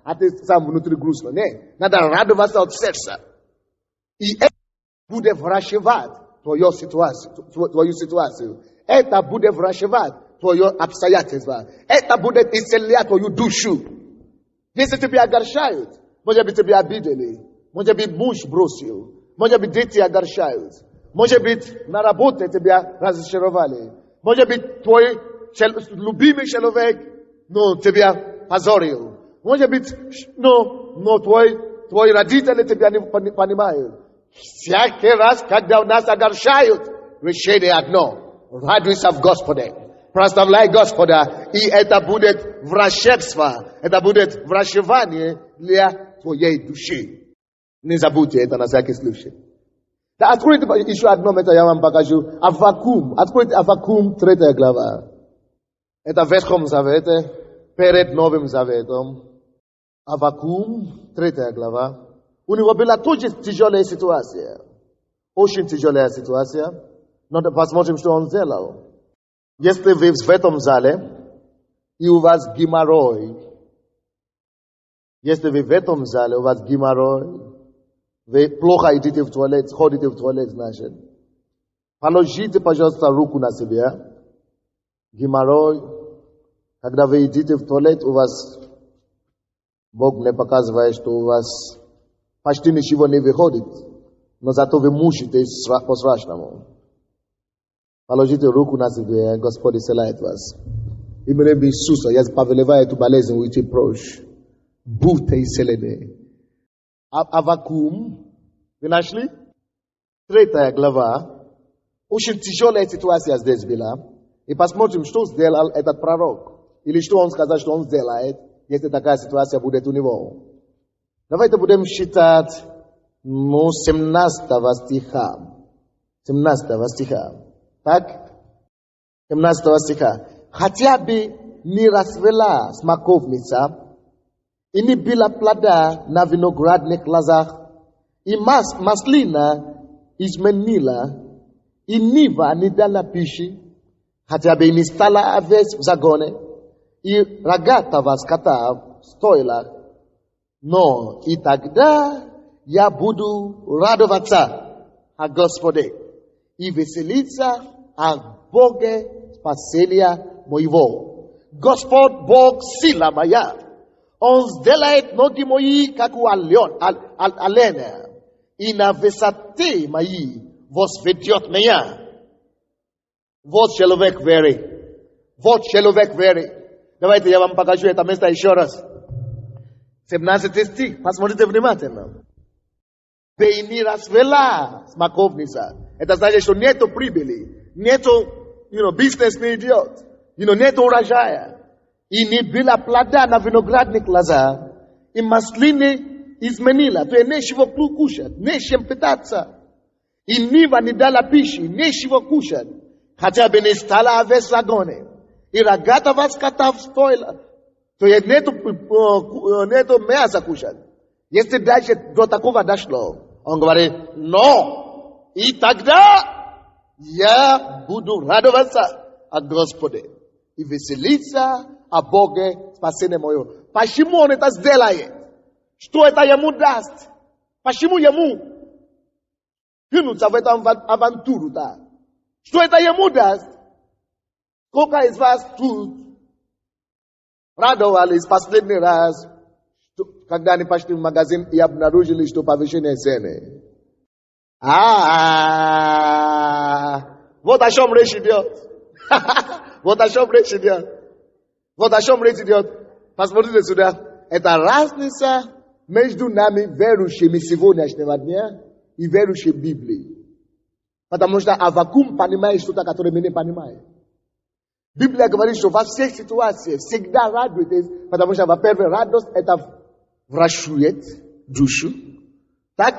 а ты сам внутри грустно. Нет, надо радоваться от сердца. И это будет врачевать твою ситуацию. Это будет врачевать твое обстоятельство. Это будет исцелять твою душу. Если тебя огорчают, может быть, тебя обидели, может быть, муж бросил, может быть, дети огорчают, может быть, на работе тебя разочаровали, может быть, твой любимый человек, тебя позорил, может быть, твои родители тебя не понимают. Всякий раз, когда у нас огорчают, решение одно. Радуйся в Господе. Прославляй Господа. И это будет врачебство. Это будет врачевание для твоей души. Не забудьте это на всякий случай. Да, откройте еще одно место, я вам покажу. Аввакум. Откройте Аввакум, 3 глава. Это в Ветхом Завете, перед Новым Заветом. Аввакум, 3 глава. У него была тоже тяжелая ситуация. Очень тяжелая ситуация. Но посмотрим, что он сделал. Если вы в этом зале, и у вас геморрой, если вы в этом зале, у вас геморрой, вы плохо идите в туалет, ходите в туалет, значит, положите, пожалуйста, руку на себя. Геморрой, когда вы идите в туалет, у вас, Бог мне показывает, что у вас почти ничего не выходит, но зато вы мучитесь по-страшному. Положите руку на себя, Господь исцеляет вас. Именем Иисуса, я повелеваю эту болезнь уйти прочь. Будьте исцелены. Аввакум, вы нашли? 3 глава. Очень тяжелая ситуация здесь была. И посмотрим, что сделал этот пророк. Или что он сказал, что он сделает, если такая ситуация будет у него. Давайте будем считать 17 стиха. 17 стиха. Так? 17 стиха. Хотя бы не расцвела смоковница, и не было плода на виноградных лозах, и маслина изменила, и нива не дала пищи, хотя бы не стала овец в загоне, и рогатого скота в стойлах. Но и тогда я буду радоваться о Господе и веселиться о Боге спасения моего. Господь Бог сила моя. Он сделает ноги мои, как у олена, и на высоте мои возведет меня. Вот человек веры. Вот человек веры. Давайте я вам покажу это место еще раз. 17 стих. Посмотрите внимательно. И не расцвела смоковница. Это значит, что нету прибыли. Нету, бизнес не идет. Нету урожая. И не было плода на виноградных лозах. И маслины изменила. То есть нечего кушать, нечем питаться. И нива не дала пищи, нечего кушать. Хотя бы не стала овец загоны. И рогатого скота в стойло. То есть нету мяса кушать. Если дальше до такого дошло, он говорит, но и тогда я буду радоваться о Господе и веселиться о Боге спасения моего. Почему он это сделает? Что это ему даст? Почему ему кинуться в эту авантюру-то? Что это ему даст? Сколько из вас тут радовались последний раз, когда они пошли в магазин и обнаружили, что повышение цены? Вот о чем речь идет. Вот о чем речь идет. Вот о чем речь идет. Посмотрите сюда. Это разница между нами, верующими сегодняшнего дня, и верующими в Библии. Потому что Аввакум понимает что-то, которое мы не понимаем. Библия говорит, что во всех ситуациях всегда радуйтесь, потому что, во-первых, радость это врачует душу. Так?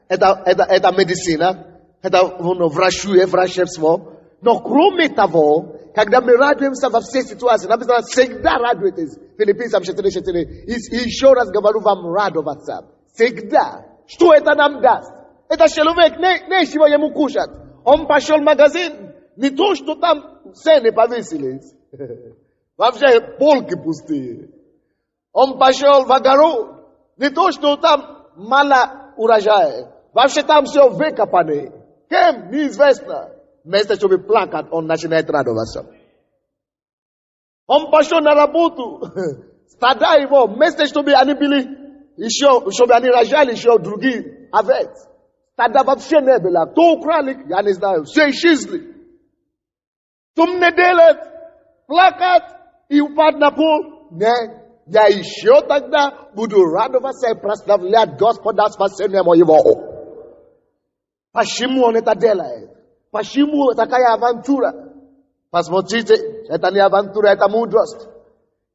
Это медицина. Это врачует врачебство. Но кроме того, когда мы радуемся во всех ситуациях, написано, всегда радуйтесь. Филиппийцам 4:4. И еще раз говорю вам радоваться. Всегда. Что это нам даст? Это человек, нечего ему кушать. Он пошел в магазин. Не то, что там цены повесились. Вообще полки пустые. Он пошел в огород. Не то, что там мало урожая. Вообще там все выкопано. Кем? Неизвестно. Вместо чтобы плакать, он начинает радоваться. Он пошел на работу. Стада его, вместо чтобы они были еще, чтобы они рожали еще другие овец. Стада вообще не было. Кто украли, я не знаю. Все исчезли. Что мне делать? Плакать и упасть на пол? Нет. Я еще тогда буду радоваться и прославлять Господа спасения моего. Почему он это делает? Почему такая авантюра? Посмотрите, это не авантюра, это мудрость.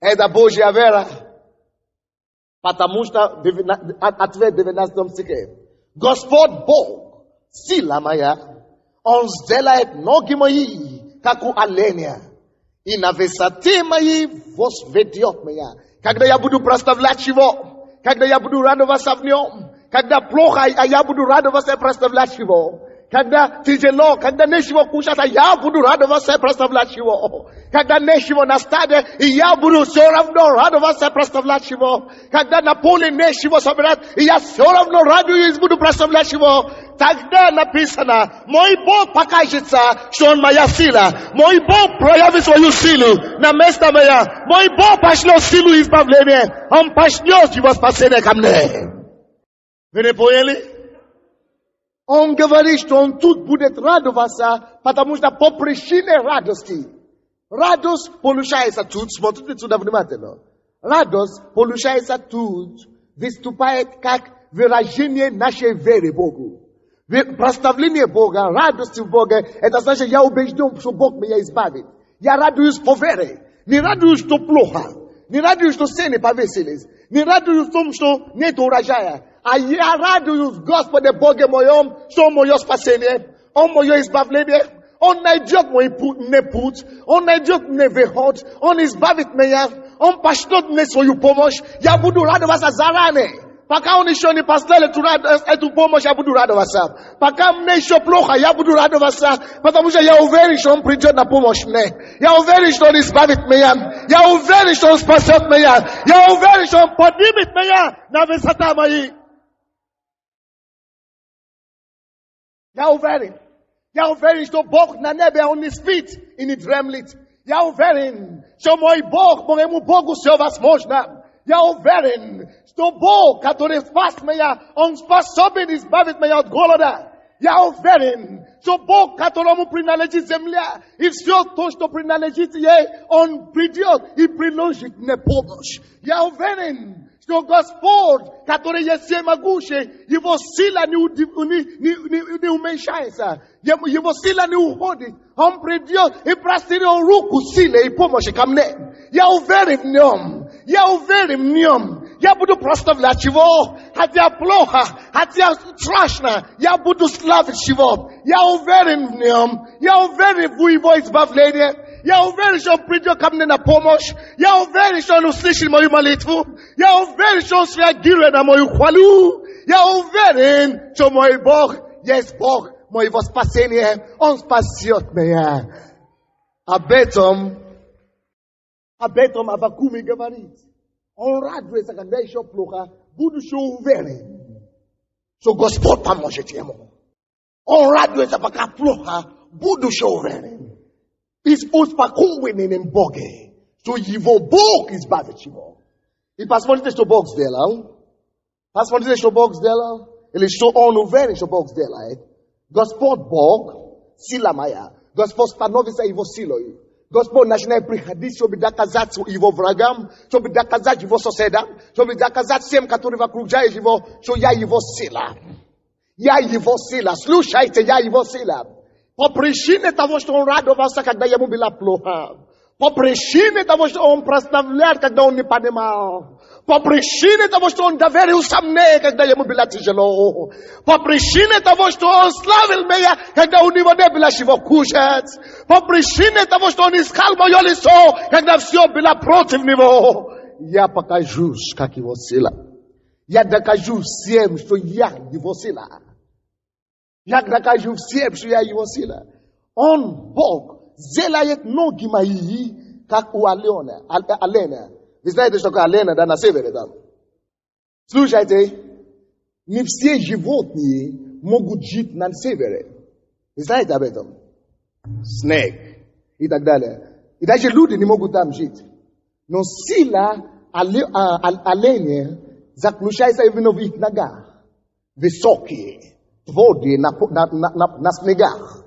Это Божья вера. Потому что ответ в 19 стихе. Господь Бог, сила моя, Он сделает ноги мои, как у оленя, и на высоте моей возведет меня. Когда я буду прославлять Его, когда я буду радоваться в Нем, когда плохо, я буду радоваться и прославлять Его. Когда тяжело, когда нечего кушать, я буду радоваться и прославлять Его. Когда нечего на стаде, и я буду все равно радоваться и прославлять Его. Когда на поле нечего собирать, и я все равно радуюсь, буду прославлять Его. Тогда написано, мой Бог покажется, что Он моя сила. Мой Бог проявит свою силу на место моя. Мой Бог пошлет силу избавления. Он пошлет Его спасение ко мне. Вы не поняли? Он говорит, что он тут будет радоваться, потому что по причине радости. Радость получается тут, смотрите сюда внимательно. Радость получается тут, выступает как выражение нашей веры Богу. Прославление Бога, радость в Боге, это значит, я убежден, что Бог меня избавит. Я радуюсь по вере. Не радуюсь, что плохо. Не радуюсь, что цены повесились. Не радуюсь в том, что нет урожая. А я радуюсь, Господи Боге моем, что мое спасение, Он мое избавление, Он найдет мой путь, Он найдет мне выход, Он избавит меня, Он пошлет мне свою помощь, я буду радоваться заранее. Пока Он еще не послал эту помощь, я буду радоваться. Пока мне еще плохо, я буду радоваться, потому что я уверен, что Он придет на помощь мне. Я уверен, что Он избавит меня. Я уверен, что Он спасет меня. Я уверен, что Он поднимет меня на высота моей. Я уверен, что Бог на небе, Он не спит и не дремлет. Я уверен, что мой Бог, моему Богу все возможно. Я уверен, что Бог, который спас меня, Он способен избавить меня от голода. Я уверен, что Бог, которому принадлежит земля, и все то, что принадлежит ей, Он придет и приложит мне помощь. Я уверен, что Господь, который есть всемогущий, Его сила не уменьшается, Его сила не уходит. Он придет и простерет руку силы и помощи ко мне. Я уверен в Нем. Я уверен в Нем. Я буду прославлять Его, хотя плохо, хотя страшно, я буду славить Его. Я уверен в Нем. Я уверен в Его избавлении. Я уверен, что Он придет ко мне на помощь. Я уверен, что Он услышит мою молитву. Я уверен, что Он среагирует на мою хвалу. Я уверен, что мой Бог есть Бог моего спасения. Он спасет меня. Об этом Аввакум и говорит. Он радуется, когда еще плохо, будучи уверен, что Господь поможет ему. Он радуется, пока плохо, будучи уверен. И успокоенным в Боге, что его Бог избавит его. И посмотрите, что Бог сделал. Посмотрите, что Бог сделал. Или что Он уверен, что Бог сделает. Господь Бог, сила моя. Господь становится его силой. Господь начинает приходить, чтобы доказать его врагам, чтобы доказать его соседам, чтобы доказать всем, которые окружают его, что я его сила. Я его сила. Слушайте, я его сила. По причине того, что он радовался, когда ему было плохо. По причине того, что он прославлял, когда он не понимал. По причине того, что он доверился мне, когда ему было тяжело. По причине того, что он славил меня, когда у него не было чего кушать. По причине того, что он искал мое лицо, когда все было против него. Я покажусь, как его сила. Я докажу всем, что я его сила. Я докажу всем, что я его сила. Он, Бог, сделает ноги мои, как у олена. Вы знаете, что такое олена, да, на севере там? Слушайте, не все животные могут жить на севере. Вы знаете об этом? Снег и так далее. И даже люди не могут там жить. Но сила оленя заключается именно в их ногах. Высокие, твердые на снегах.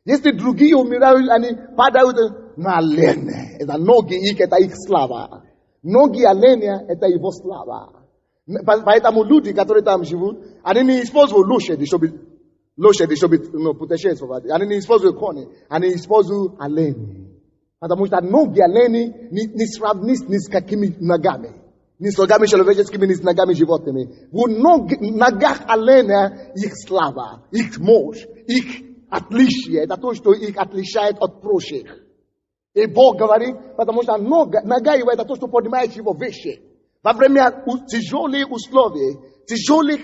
Если другие умирают, они падают на оленя. Это ноги их, это их слава. Ноги оленя, это его слава. Поэтому люди, которые там живут, они не используют лошади, чтобы путешествовать. Они не используют кони, они используют олени. Потому что ноги олени не сравнить ни с какими ногами. Ни с ногами человеческими, ни с ногами животными. В ногах оленя их слава, их мощь, их отличие. Это то, что их отличает от прочих. И Бог говорит, потому что нога его это то, что поднимает его выше. Во время тяжелых условий, тяжелых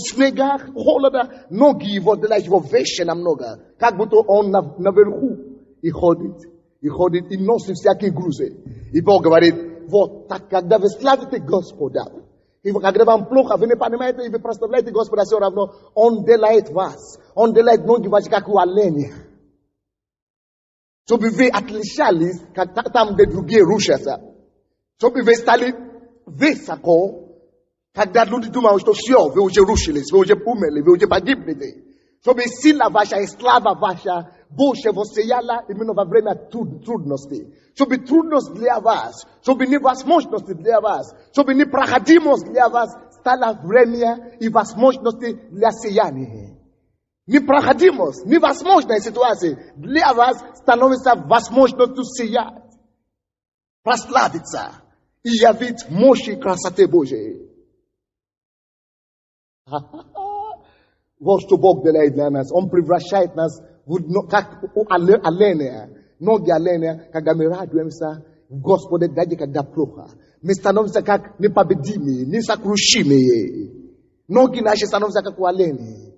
снегах, холода, ноги его делают его выше намного. Как будто он наверху и ходит, и носит всякие грузы. И Бог говорит, вот так, когда вы славите Господа, и когда вам плохо, вы не понимаете, и вы прославляете Господа все равно, Он делает вас. Он делает ноги ваши, как у оленя. Чтобы вы отличались, как там, где другие рушатся. Чтобы вы стали высоко, когда люди думают, что все, вы уже рушились, вы уже умерли, вы уже погибли. Чтобы сила ваша и слава ваша больше воссияла именно во время трудностей. Чтобы трудность для вас, чтобы невозможности для вас, чтобы непроходимость для вас стало время и возможности для сияния. Непроходимость, невозможная ситуация для вас становится возможностью сиять, прославиться и явить мощь и красоты Божией. Вот что Бог делает для нас. Он превращает нас как оленя, ноги оленя, когда мы радуемся в Господе, даже когда плохо. Мы становимся как непобедимые, несокрушимые. Ноги наши становятся как у оленя.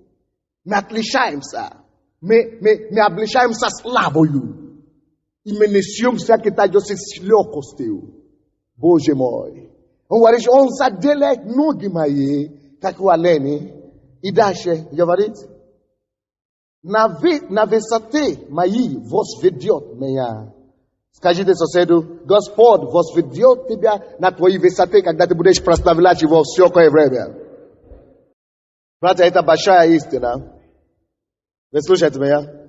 Мы отличаемся. Мы обличаемся славою. И мы несем всякий тайдосы с легкостью. Боже мой. Он говорит, он заделает ноги мои, как у оленя. И дальше говорит, на высоте мои возведет меня. Скажите соседу, Господь возведет тебя на твоей высоте, когда ты будешь прославлять его всякое время. Братья, это большая истина. Вы слушаете меня?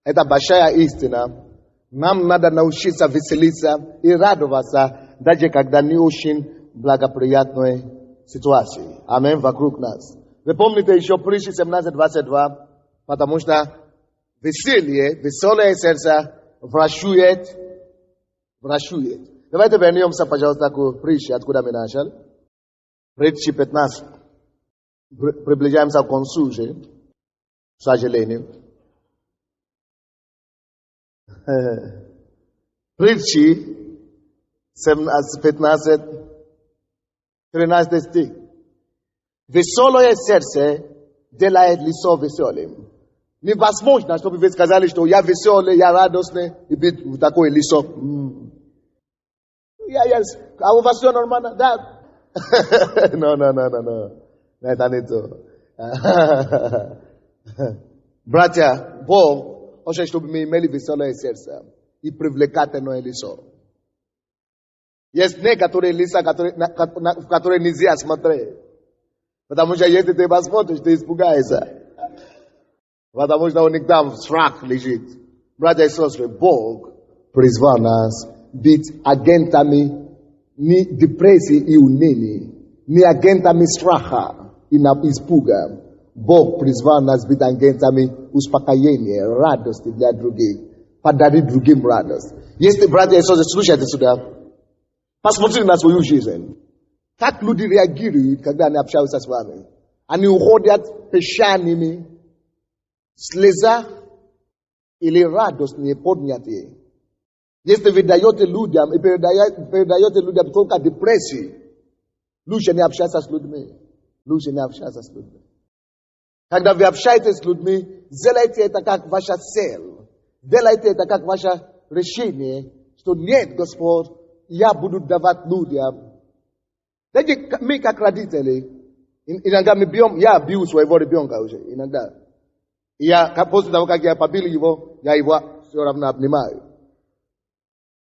Это большая истина. Нам надо научиться веселиться и радоваться, даже когда не очень благоприятной ситуации. Аминь, вокруг нас. Вы помните еще притчи 17:22? Потому что веселое сердце вращает. Давайте вернемся, пожалуйста, к притче, откуда мы начали. Притчи 15. Приближаемся к концу уже, к сожалению. Притчи 15, 13 стих. Веселое сердце делает лицо веселым. Невозможно, чтобы вы сказали, что я веселый, я радостный, и быть такое лицо. А у вас все нормально? Да. No. Это не то. Братья, Бог хочет, чтобы мы имели веселое сердце и привлекательное лицо. Есть некоторые лица, в которые нельзя смотреть. Потому что если ты посмотришь, ты испугаешься. Потому что у них там страх лежит. Братья и сестры, Бог призвал нас быть агентами не депрессии и уныния, не агентами страха и испуга. Бог призвал нас быть агентами успокоения, радости для других, подарить другим радость. Если, братья и сестры, слушайте сюда, посмотрите на свою жизнь. Как люди реагируют, когда они общаются с вами? Они уходят печальными, слеза или радостные, поднятые. Если вы даете людям и передаете людям только депрессию, лучше не общаться с людьми. Когда вы общаетесь с людьми, сделайте это как ваша цель. Делайте это как ваше решение, что нет, Господь, я буду давать людям. Знаете, мы как родители, иногда я бью своего ребенка уже, иногда. И после того, как я побил его, я его все равно обнимаю.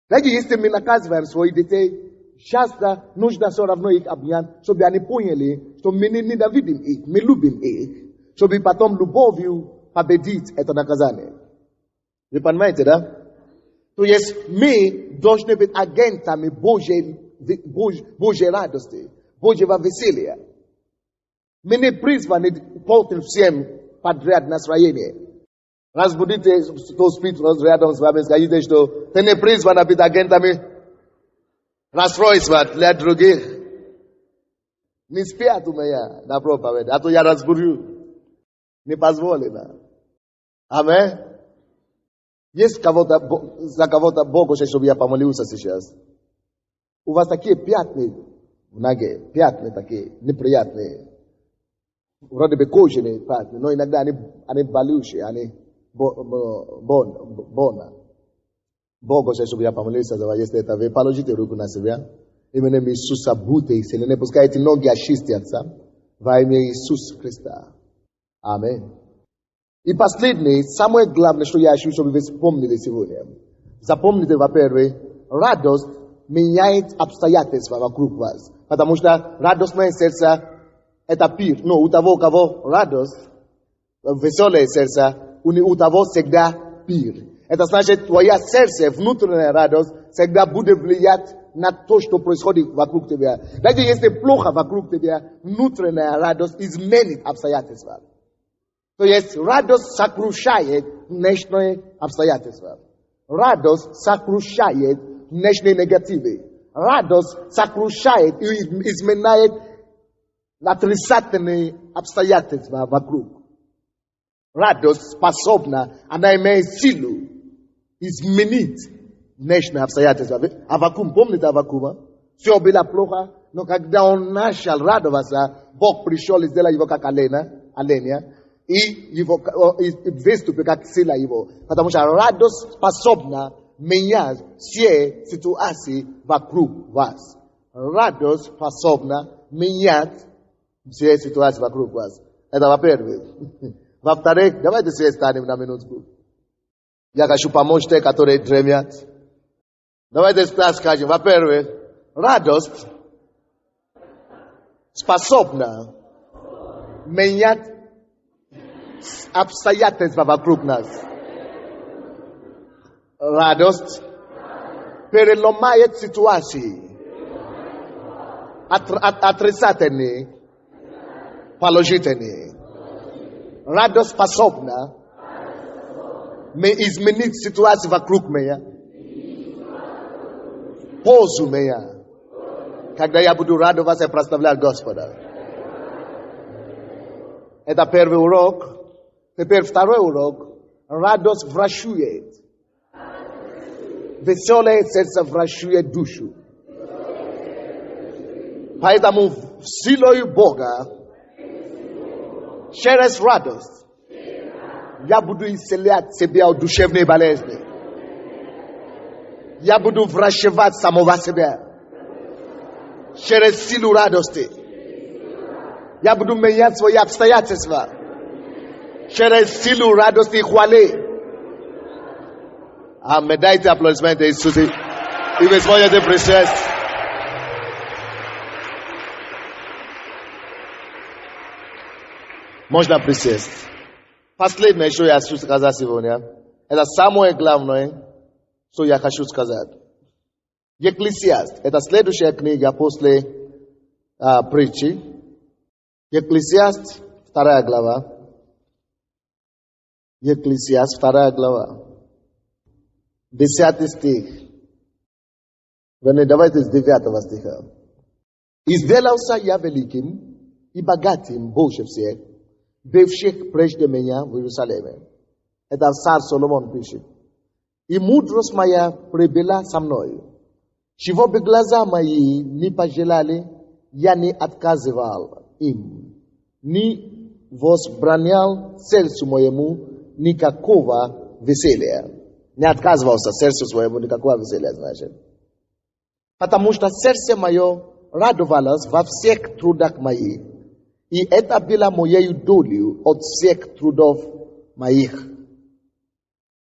Знаете, если мы наказываем своих детей, часто нужно все равно их обнять, чтобы они поняли, что мы не ненавидим их, мы любим их, чтобы потом любовью победить это наказание. Вы понимаете, да? То есть мы должны быть агентами Божьей радости, Божьего веселья. Мы не призваны портить всем подряд настроение. Разбудите, кто спит рядом с вами, скажите, что ты не призван быть агентами расстройства для других. Не спят у меня на проповедь, а то я разбужу. Не позволено. Аминь. Есть за кого-то Бог хочет, чтобы я помолился сейчас. У вас такие пятна в ноге, пятна такие неприятные. Вроде бы кожаные пятна, но иногда они болючие, они больно. Бог хочет, чтобы я помолился за вас, если это вы. Положите руку на себя. Именем Иисуса будьте исцелены. Не пускайте ноги очистятся во имя Иисуса Христа. Аминь. И последнее, самое главное, что я хочу, чтобы вы вспомнили сегодня. Запомните, во-первых, радость меняет обстоятельства вокруг вас. Потому что радостное сердце – это пир. Но у того, у кого радость, веселое сердце, у того всегда пир. Это значит, твое сердце, внутренняя радость, всегда будет влиять на то, что происходит вокруг тебя. Даже если плохо вокруг тебя, внутренняя радость изменит обстоятельства. То есть радость сокрушает внешние обстоятельства. Радость сокрушает внешние негативы. Радость сокрушает и изменяет отрицательные обстоятельства вокруг. Радость способна, она имеет силу изменить внешние обстоятельства. Аввакум, помните Аввакума? Все было плохо, но когда он начал радоваться, Бог пришел и сделал его как оленя. И выступил как сила его. Потому что радость способна менять все ситуации вокруг вас. Радость способна менять все ситуации вокруг вас. Это во-первых. Во-вторых, давайте все станем на минутку. Я хочу помочь те, которые дремят. Давайте скажем, во-первых, радость способна менять обстоятельства вокруг нас. Радость переломает ситуации. Отрицательные, положительные. Радость способна изменить ситуацию вокруг меня. Пользу меня. Когда я буду радоваться и прославлять Господа. Это первый урок. Теперь второй урок. Радость врачует. Веселое сердце врачует душу. Поэтому силой Бога через радость я буду исцелять себя от душевной болезни. Я буду врачевать самого себя. Через силу радости. Я буду менять свои обстоятельства. Через силу радости и хвалы. Дайте аплодисменты Иисусу. И вы сможете присесть. Можно присесть. Последнее, что я хочу сказать сегодня, это самое главное, что я хочу сказать. Екклесиаст. Это следующая книга после притчи. Екклесиаст, 2 глава. Екклесиаст, 2 глава. 10 стих. Вернее, давайте с 9 стиха. «И сделался я великим и богатым больше всех, бывших прежде меня в Иерусалиме». Это царь Соломон пишет. «И мудрость моя прибыла со мной. Чего бы глаза мои не пожелали, я не отказывал им, не возбранял сердцу моему никакого веселья». Не отказывался сердцу своему никакого веселья, значит. Потому что сердце мое радовалось во всех трудах моих, и это было моей долей от всех трудов моих.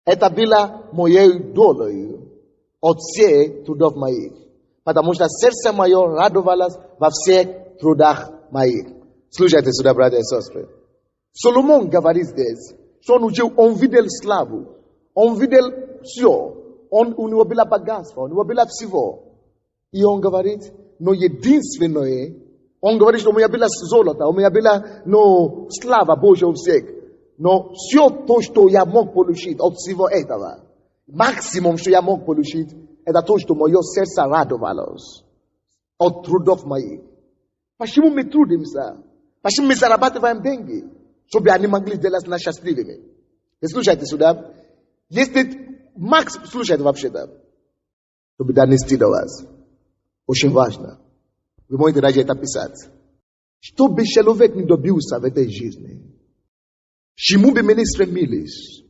Это было моей долей от всех трудов моих. Потому что сердце мое радовалось во всех трудах моих. Слушайте сюда, братья и сестры. Соломон говорит здесь, что он видел славу, он видел все, у него было богатство, у него было всего. И он говорит, но единственное, он говорит, что у меня было золото, у меня была слава Божья у всех. Но все то, что я мог получить от всего этого, максимум, что я мог получить, это то, что мое сердце радовалось от трудов моих. Почему мы трудимся? Почему мы зарабатываем деньги? Чтобы они могли делать нас счастливыми. И слушайте сюда. Если слушайте вообще-то, чтобы донести до вас. Очень важно. Вы можете даже это писать. Чтобы человек не добился в этой жизни, чему бы мы не стремились,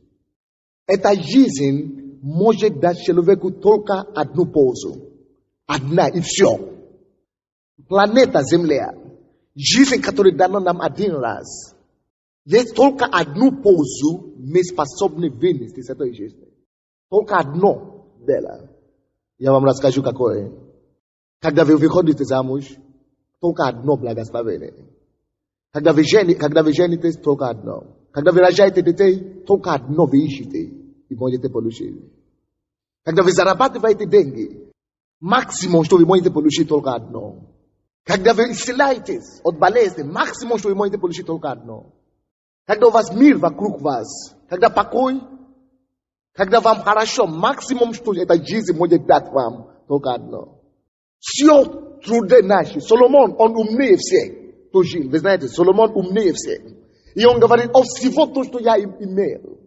эта жизнь может дать человеку только одну пользу. Одна и все. Планета Земля, жизнь, которая дана нам один раз, есть только одну пользу мы способны вынести из этой жизни. Только одно дело. Я вам расскажу какое. Когда вы выходите замуж, только одно благословение. Когда вы женитесь, только одно. Когда вы рожаете детей, только одно вы ищете и можете получить. Когда вы зарабатываете деньги, максимум, что вы можете получить, только одно. Когда вы исцеляетесь от болезни, максимум, что вы можете получить, только одно. Когда у вас мир вокруг вас, когда покой, когда вам хорошо, максимум, что эта жизнь может дать вам, только одно. Все труды наши. Соломон, он умнее всех, кто жил. Вы знаете, Соломон умнее всех. И он говорит, от всего то, что я имел,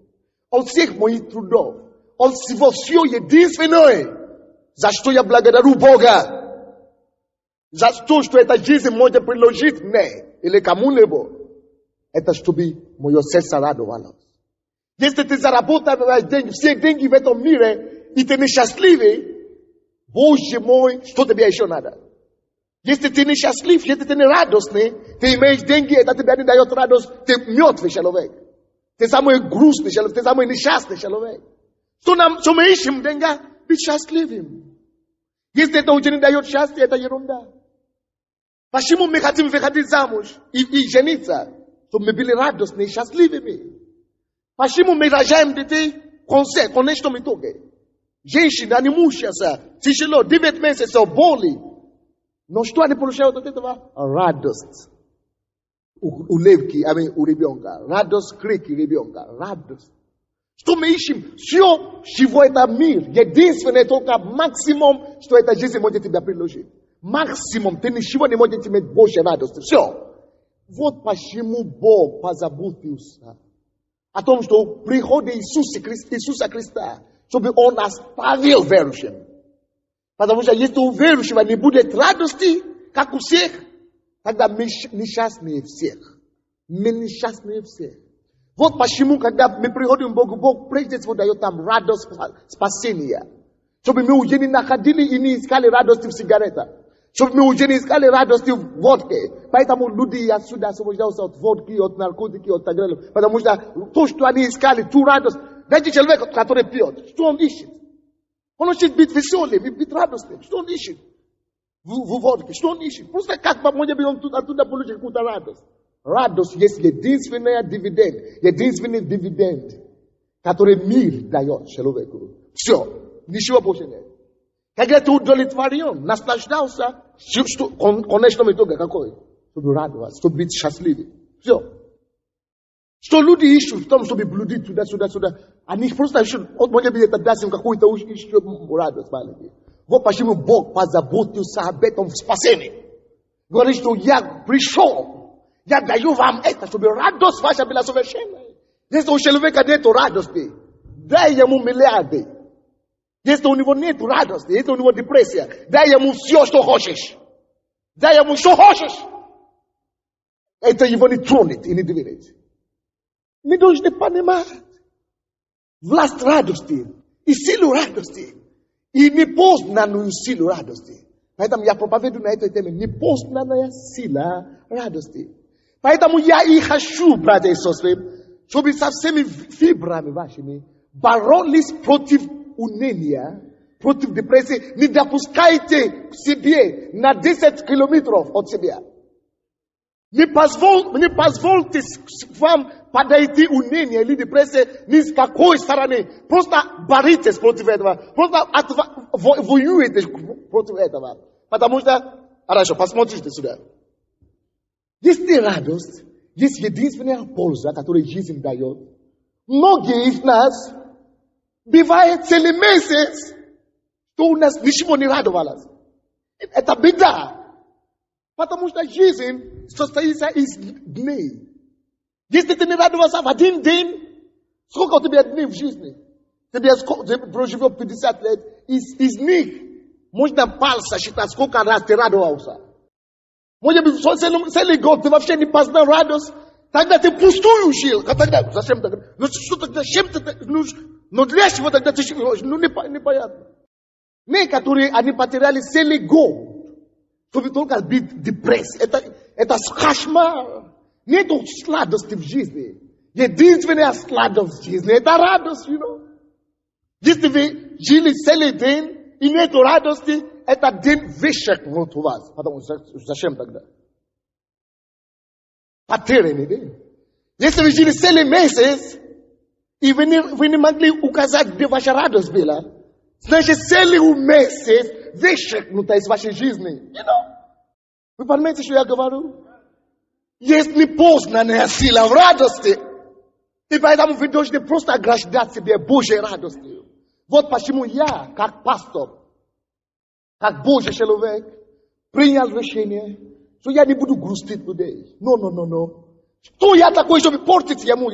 от всех моих трудов, от всего, все единственное, за что я благодарю Бога, за то, что эта жизнь может приложить мне или кому-либо, это чтобы мое сердце радовалось. Если ты заработаешь деньги, все деньги в этом мире, и ты несчастливый, Боже мой, что тебе еще надо? Если ты несчастлив, если ты не радостный, ты имеешь деньги, это тебе не дает радость, ты мертвый человек. Ты самый грустный человек, ты самый несчастный человек. Что мы ищем деньги? Быть счастливым. Если это уже не дает счастья, это ерунда. Почему мы хотим выходить замуж и жениться? чтобы мы были радостны и счастливыми. Почему мы рожаем детей? Конце, конечно, мы итоге. Женщины, они мучаются, тяжело, 9 месяцев боли. Но что они получают от этого? Радость. У левки, у ребенка. Радость, крики ребенка. Радость. Что мы ищем? Все, чего это мир. Единственное, только максимум, что эта жизнь может тебя предложить. Максимум, ты ничего не можешь иметь больше радости. Все. Вот почему Бог позаботился о том, что приходит Иисуса Христа, чтобы Он оставил верующим. Потому что если у верующего не будет радости, как у всех, тогда мы несчастные всех. Мы несчастные всех. Вот почему, когда мы приходим к Богу, Бог прежде всего дает нам радость спасения. Чтобы мы уже не находили и не искали радости в сигаретах. Чтобы мы уже не искали радости в водке. Поэтому люди отсюда освобождаются от водки, от наркотики, от так далее. Потому что то, что они искали, ту радость. Дайте человека, который пьет, что он ищет? Он ищет быть веселым и быть радостным. Что он ищет? В водке. Что он ищет? Просто как может быть он оттуда получит какую-то радость. Радость есть единственный дивиденд, который мир дает человеку. Все. Ничего больше нет. Когда ты удовлетворен, наслаждался, конечном итоге какой? Чтобы радоваться, чтобы быть счастливым. Все. Что люди ищут в том, чтобы блудить туда-сюда. Они просто ищут, может быть, это даст им какую-то радость маленькую. Вот почему Бог позаботился об этом в спасении. Говорит, что я пришел, я даю вам это, чтобы радость ваша была совершенной. Если у человека нет радости, дай ему миллиарды. Если у него нет радости, если у него депрессия, дай ему все, что хочешь. Дай ему что хочешь. Это его не тронет и не двинет. Мы должны понимать власть радости и силу радости. И непознанную силу радости. Поэтому я проповедую на этой теме. Непознанная сила радости. Поэтому я и хочу, братья и сестры, чтобы со всеми фибрами вашими боролись против уныния, против депрессии. Не допускайте к себе на 10 километров от себя. Не позвольте вам подойти уныние или депрессия ни с какой стороны. Просто боритесь против этого. Просто воюете против этого. Потому что, хорошо, посмотрите сюда. Есть радость, есть единственная польза, которую жизнь дает. Многие из нас бывает целый месяц, что у нас ничего не радовалось. Это беда. Потому что жизнь состоит из дней. Если ты не радовался в один день, сколько у тебя дней в жизни? Ты проживешь 50 лет, из них можно пальца считать, сколько раз ты радовался. Может быть, целый год ты вообще не познал радость, тогда ты пустую жил. А тогда, зачем тогда? Ну что тогда, зачем ты, ну для чего тогда ты жил? Ну непонятно. Некоторые, они потеряли целый год. Чтобы только быть депресс. Это кошмар. Нету сладости в жизни. Единственная сладость в жизни — это радость, Если вы жили целый день и нету радости, это день вычеркнут у вас. Потому что зачем тогда? Потерянный день. Если вы жили целый месяц, и вы не могли указать, где ваша радость была, значит, целый месяц вычеркнуто из вашей жизни. Вы понимаете, что я говорю? Есть непознанная сила в радости. И поэтому вы должны просто ограждать себе Божьей радостью. Вот почему я, как пастор, как Божий человек, принял решение, что я не буду грустить людей. Но. Кто я такой, чтобы портить ему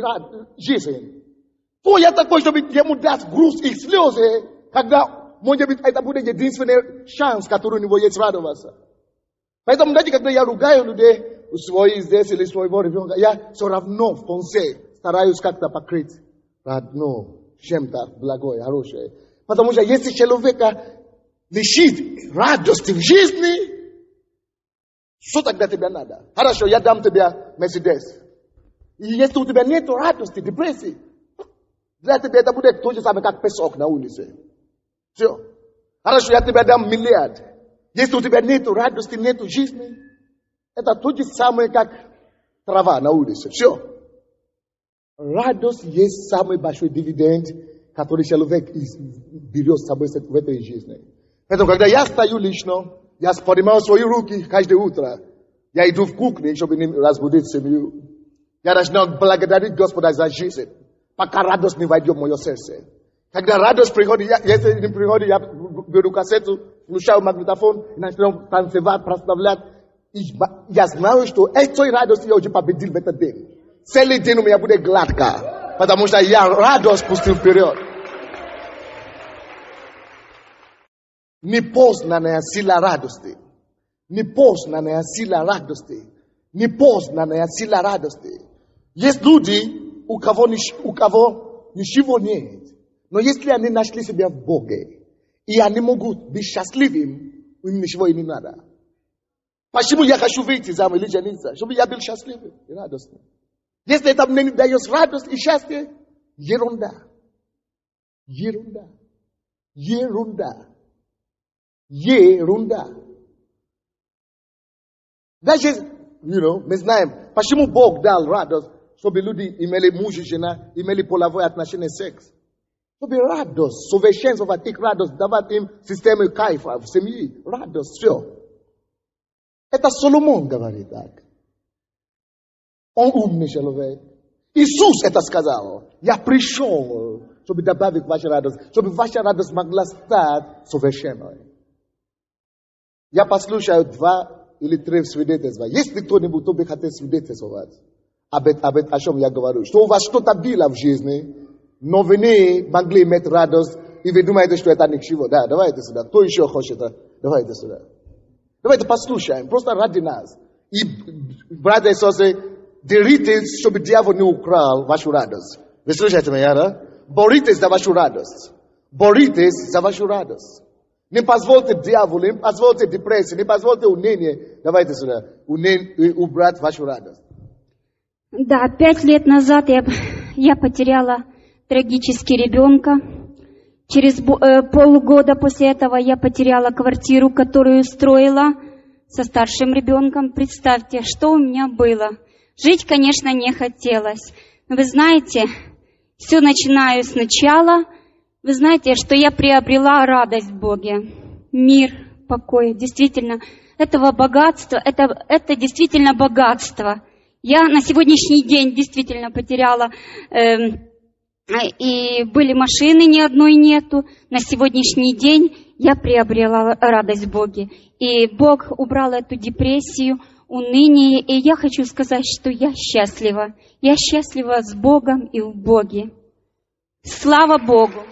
жизнь? Кто я такой, чтобы ему дать грусть и слезы, когда, может быть, это будет единственный шанс, который у него есть радоваться? Поэтому, знаете, когда я ругаю людей, свои здесь или своего ребенка, я все равно в конце стараюсь как-то покрыть чем-то благое, хорошее. Потому что если человека лишит радости в жизни, что тогда тебе надо? Хорошо, я дам тебе Мерседес. И если у тебя нет радости, депрессии, для тебя это будет то же самое, как песок на улице. Все. Хорошо, я тебе дам миллиард. Если у тебя нет радости, нет жизни, это то же самое, как трава на улице. Все. Радость есть самый большой дивиденд, который человек берет с собой в этой жизни. Поэтому, когда я стою лично, я поднимаю свои руки каждое утро. Я иду в кухню, чтобы не разбудить семью. Я начинаю благодарить Господа за жизнь, пока радость не войдет в мое сердце. Когда радость приходит, если не приходит, я беру кассету, включаю магнитофон, и начинаю танцевать, прославлять. И я знаю, что этой радостью я уже победил в этот день. Целый день у меня будет гладко, потому что я радость пустил вперед. Непознанная сила радости. Непознанная сила радости. Непознанная сила радости. Есть люди, у кого ничего нет. Но если они нашли себя в Боге, и они могут быть счастливыми, им ничего и не надо. Почему я хочу выйти замуж или жениться? Чтобы я был счастливым и радостным. Если это мне не дает радость и счастье, ерунда. Ерунда. Ерунда. Ерунда. Даже, мы знаем, почему Бог дал радость, чтобы люди имели муж и жена, имели половое отношение секс. Чтобы радость, совершенство их радость, давать им систему кайфа в семье. Радость, все. Это Соломон говорит так. Он умный человек. Иисус это сказал. Я пришел, чтобы добавить вашу радость, чтобы ваша радость могла стать совершенной. Я послушаю 2 или 3 свидетельства. Если кто-нибудь, кто бы хотел свидетельствовать о чем я говорю, что у вас что-то было в жизни, но вы не могли иметь радость, и вы думаете, что это ничего. Да, давайте сюда. Кто еще хочет? Давайте сюда. Давайте послушаем, просто ради нас. И, братья и сестры, деритесь, чтобы дьявол не украл вашу радость. Вы слушаете меня, да? Боритесь за вашу радость. Боритесь за вашу радость. Не позвольте дьяволу, не позвольте депрессии, не позвольте уныние. Давайте сюда. Убрать вашу радость. Да, 5 лет назад я потеряла трагически ребенка. Через полгода после этого я потеряла квартиру, которую строила со старшим ребенком. Представьте, что у меня было. Жить, конечно, не хотелось. Но вы знаете, все начинаю сначала. Вы знаете, что я приобрела радость в Боге. Мир, покой. Действительно, этого богатства, это действительно богатство. Я на сегодняшний день действительно потеряла... И были машины, ни одной нету. На сегодняшний день я приобрела радость в Боге. И Бог убрал эту депрессию, уныние. И я хочу сказать, что я счастлива. Я счастлива с Богом и в Боге. Слава Богу!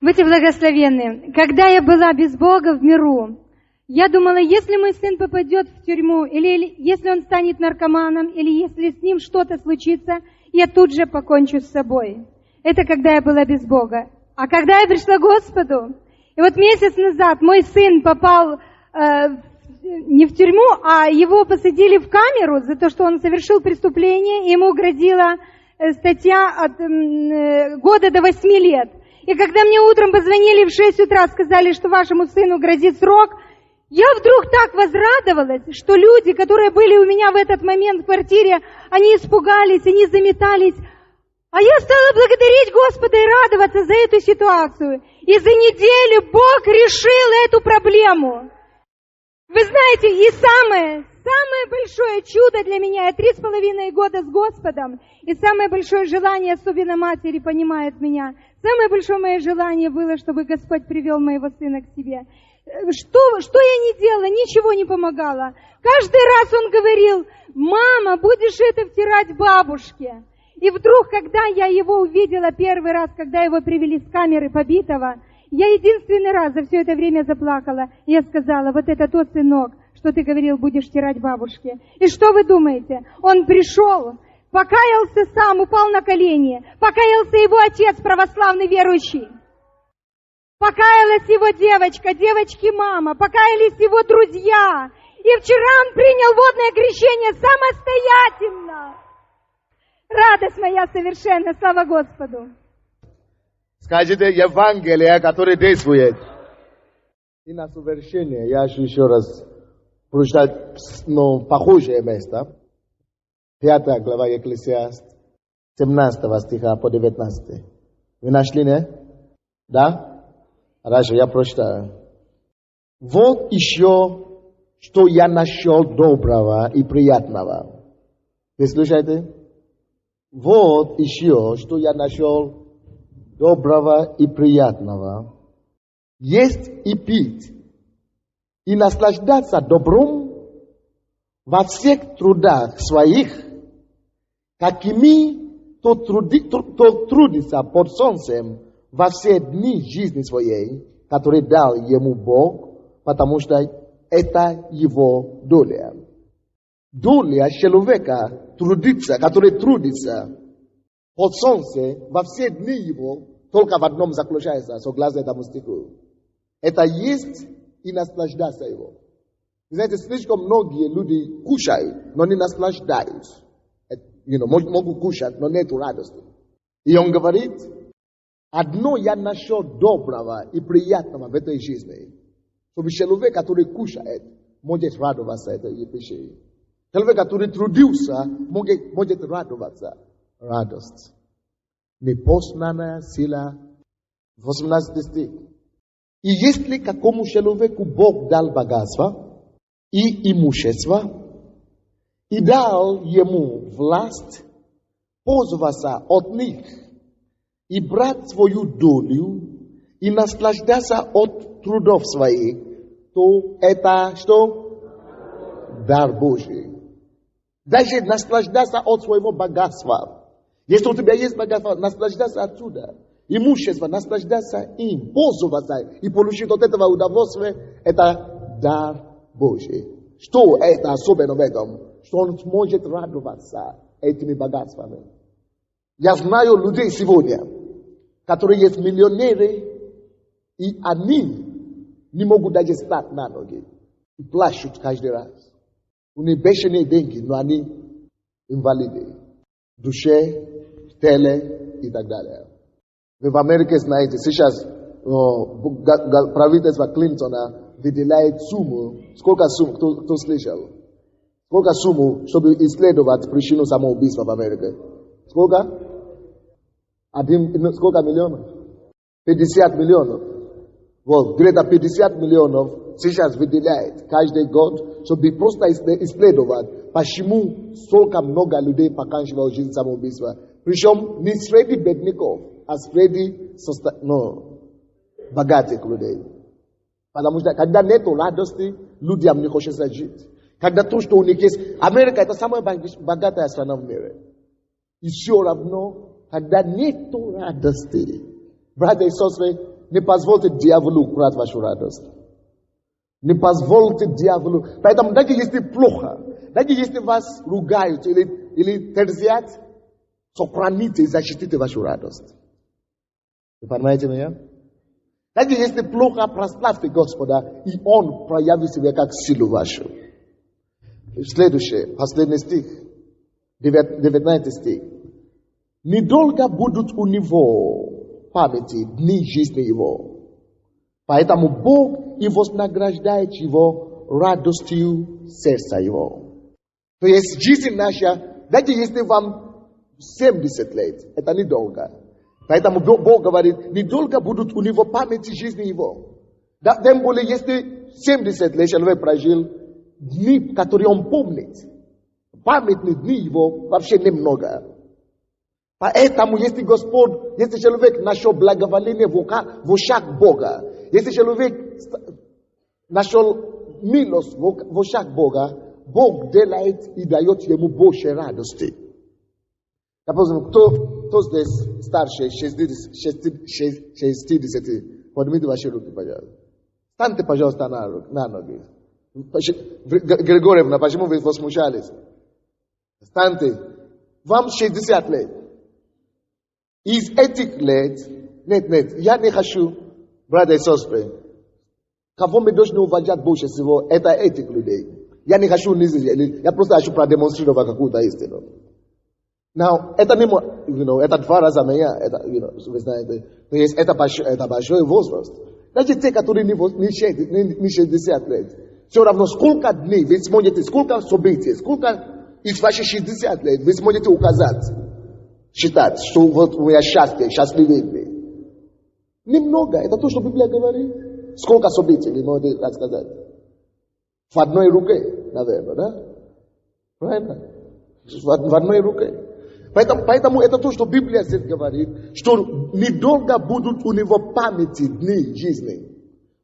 Будьте благословенны. Когда я была без Бога в миру, я думала, если мой сын попадет в тюрьму, или если он станет наркоманом, или если с ним что-то случится, я тут же покончу с собой. Это когда я была без Бога. А когда я пришла к Господу, и вот месяц назад мой сын попал не в тюрьму, а его посадили в камеру за то, что он совершил преступление, и ему грозила статья от года до 8 лет. И когда мне утром позвонили в 6 утра, сказали, что вашему сыну грозит срок, я вдруг так возрадовалась, что люди, которые были у меня в этот момент в квартире, они испугались, они заметались. А я стала благодарить Господа и радоваться за эту ситуацию. И за неделю Бог решил эту проблему. Вы знаете, и самое большое чудо для меня, я 3,5 года с Господом, и самое большое желание, особенно матери понимает меня, самое большое мое желание было, чтобы Господь привел моего сына к себе. Что я не делала, ничего не помогало. Каждый раз он говорил: мама, будешь это втирать бабушке. И вдруг, когда я его увидела первый раз, когда его привели с камеры побитого, я единственный раз за все это время заплакала. И я сказала: вот это тот сынок, что ты говорил, будешь втирать бабушке. И что вы думаете? Он пришел, покаялся сам, упал на колени. Покаялся его отец, православный верующий. Покаялась его девочка, девочки мама, покаялись его друзья. И вчера он принял водное крещение самостоятельно. Радость моя совершенна, слава Господу. Скажите Евангелие, которое действует. И на совершение, я хочу еще раз прочитать похожее место. 5 глава Екклесиаст, 17 стиха по 19. Вы нашли, не? Да? Хорошо, я прочитаю. Вот еще, что я нашел доброго и приятного. Вы слушаете? Вот еще, что я нашел доброго и приятного. Есть и пить, и наслаждаться добром во всех трудах своих, какими то трудится под солнцем во все дни жизни своей, которые дал ему Бог, потому что это его доля. Доля человека трудится, который трудится под солнцем во все дни его, только в одном заключается, согласно этому стиху. Это есть и наслаждаться его. Вы знаете, слишком многие люди кушают, но не наслаждаются. Могут кушать, но нет радости. И он говорит, одно я нашел доброго и приятного в этой жизни. Чтобы человек, который кушает, может радоваться этой пищей. Человек, который трудился, может радоваться. Радость. Непознанная сила. 18 стих. И если какому человеку Бог дал богатство и имущество, и дал ему власть пользоваться от них, и брать свою долю, и наслаждаться от трудов своих, то это что? Дар Божий. Даже наслаждаться от своего богатства. Если у тебя есть богатство, наслаждаться отсюда. Имущество, наслаждаться им, пользоваться и получить от этого удовольствие, это дар Божий. Что это особенно в этом? Что он сможет радоваться этими богатствами. Я знаю людей сегодня, которые есть миллионеры, и они не могут даже встать на ноги. И плачут каждый раз. У них бешеные деньги, но они инвалиды. Душе, теле и так далее. Вы в Америке знаете, сейчас правительство Клинтона выделяет сумму. Сколько сумм, кто слышал? Сколько сумму, чтобы исследовать причину самоубийства в Америке? Сколько? Сколько миллионов? 50 миллионов. Вот, где-то 50 миллионов сейчас выделяет каждый год, чтобы просто исследовать, почему столько много людей поканчивают жизнь самоубийства. Причем не среди бедняков, а среди богатых людей. Потому что когда нет радости, людям не хочется жить. Когда то, что у них есть... Америка — это самая богатая страна в мире. И все равно, когда нет радости, братья и сестры, не позвольте дьяволу украсть вашу радость. Не позвольте дьяволу. Поэтому даже если плохо, даже если вас ругают или терзят, сохраните и защитите вашу радость. Вы понимаете меня? Даже если плохо, прославьте Господа, и Он проявит себя как силу вашу. Следующее, последний стих, 19 стих. Недолго будут у него памяти дни жизни его. Поэтому Бог и вознаграждает его радостью сердца его. То есть жизнь наша, даже если вам 70 лет, это недолго. Поэтому Бог говорит, недолго будут у него памяти жизни его. Тем более, если 70 лет человек прожил, дни, которые он помнит, памятные дни его вообще немного. Поэтому, если Господь, если человек нашел благоволение в ушах Бога, если человек нашел милость в ушах Бога, Бог делает и дает ему больше радости. Допустим, кто здесь старше 60, поднимите ваши руки, пожалуйста. Встаньте, пожалуйста, на ноги. Григорьевна, почему вы возмущались? Встаньте. Вам 60 лет. Из этих лет, нет, я не хочу, братья и сестры, кого мы должны уважать больше всего, это этих людей. Я не хочу унизить, я просто хочу продемонстрировать какую-то истину. Now, это не, это 2 раза меня, это, вы знаете, то есть это большой возраст. Даже те, которые не 60 лет, все равно сколько дней вы сможете, сколько событий, сколько из ваших 60 лет вы сможете считать, что вот вы счастливы. Немного, это то, что Библия говорит. Сколько событий вы можете рассказать? В одной руке, наверное, да? Правильно? В одной руке. Поэтому это то, что Библия здесь говорит, что недолго будут у него памяти дни жизни.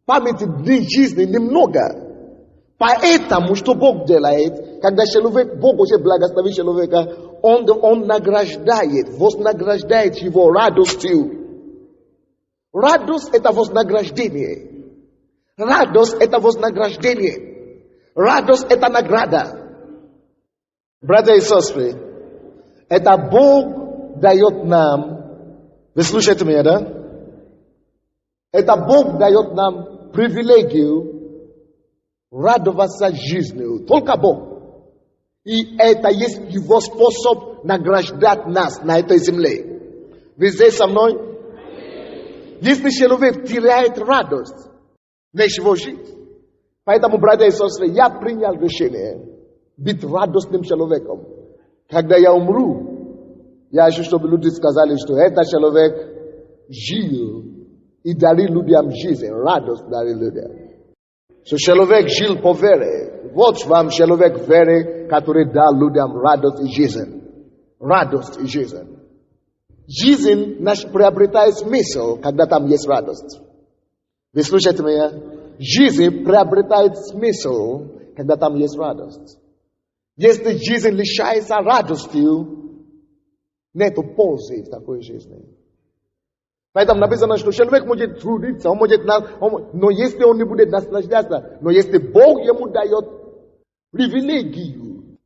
Памяти дней жизни немного. Поэтому, что Бог делает, когда человек, Бог уже благословит человека, он награждает, вознаграждает его радостью. Радость – это вознаграждение. Радость – это вознаграждение. Радость – это награда. Братья и сестры, это Бог дает нам, вы слушаете меня, да? Это Бог дает нам привилегию радоваться жизнью. Только Бог. И это есть его способ награждать нас на этой земле. Вы здесь со мной? Если человек теряет радость, нечего жить. Поэтому, братья и сестры, я принял решение быть радостным человеком. Когда я умру, я хочу, чтобы люди сказали, что этот человек жил и дарил людям жизнь, радость дарил людям. Что человек жил по вере. Вот вам человек веры, который дал людям радость и жизнь. Радость и жизнь. Жизнь наш приобретает смысл, когда там есть радость. Вы слушаете меня? Жизнь приобретает смысл, когда там есть радость. Если жизнь лишается радостью, нет пользы в такой жизни. Поэтому написано, что человек может трудиться, но если он не будет наслаждаться, но если Бог ему дает привилегию,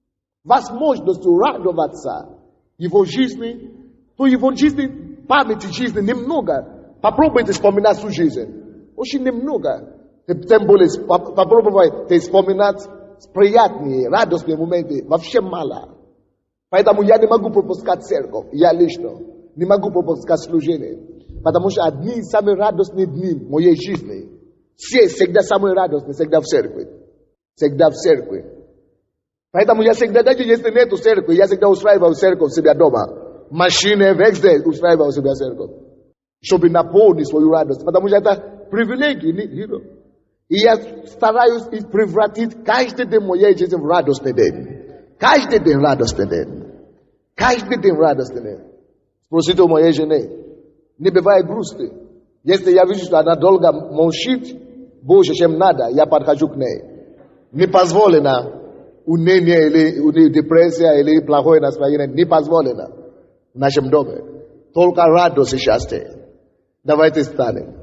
возможность радоваться его жизни, то его жизни, памяти жизни немного. Попробуйте вспоминать свою жизнь. Очень немного. Тем более попробуйте вспоминать приятные, радостные моменты. Вообще мало. Поэтому я не могу пропускать церковь. Я лично не могу пропускать служение. Потому что одни из самых радостных дней моей жизни. Все всегда самые радостные, всегда в церкви. Всегда в церкви. Поэтому я всегда, даже если нету церкви, я всегда устраиваю церковь себя дома. Машины, везде устраиваю себя церковь. Чтобы наполнить свою радость. Потому что это привилегия. И я стараюсь превратить каждый день моей жизни в радостный день. Каждый день радостный день. Каждый день радостный день. Спросите у моей жены. Не бывает грусти. Если я вижу, что она долго молчит, больше, чем надо, я подхожу к ней. Не позволено уныние или депрессия или плохое настроение. Не позволено в нашем доме. Только радость и счастье. Давайте встанем.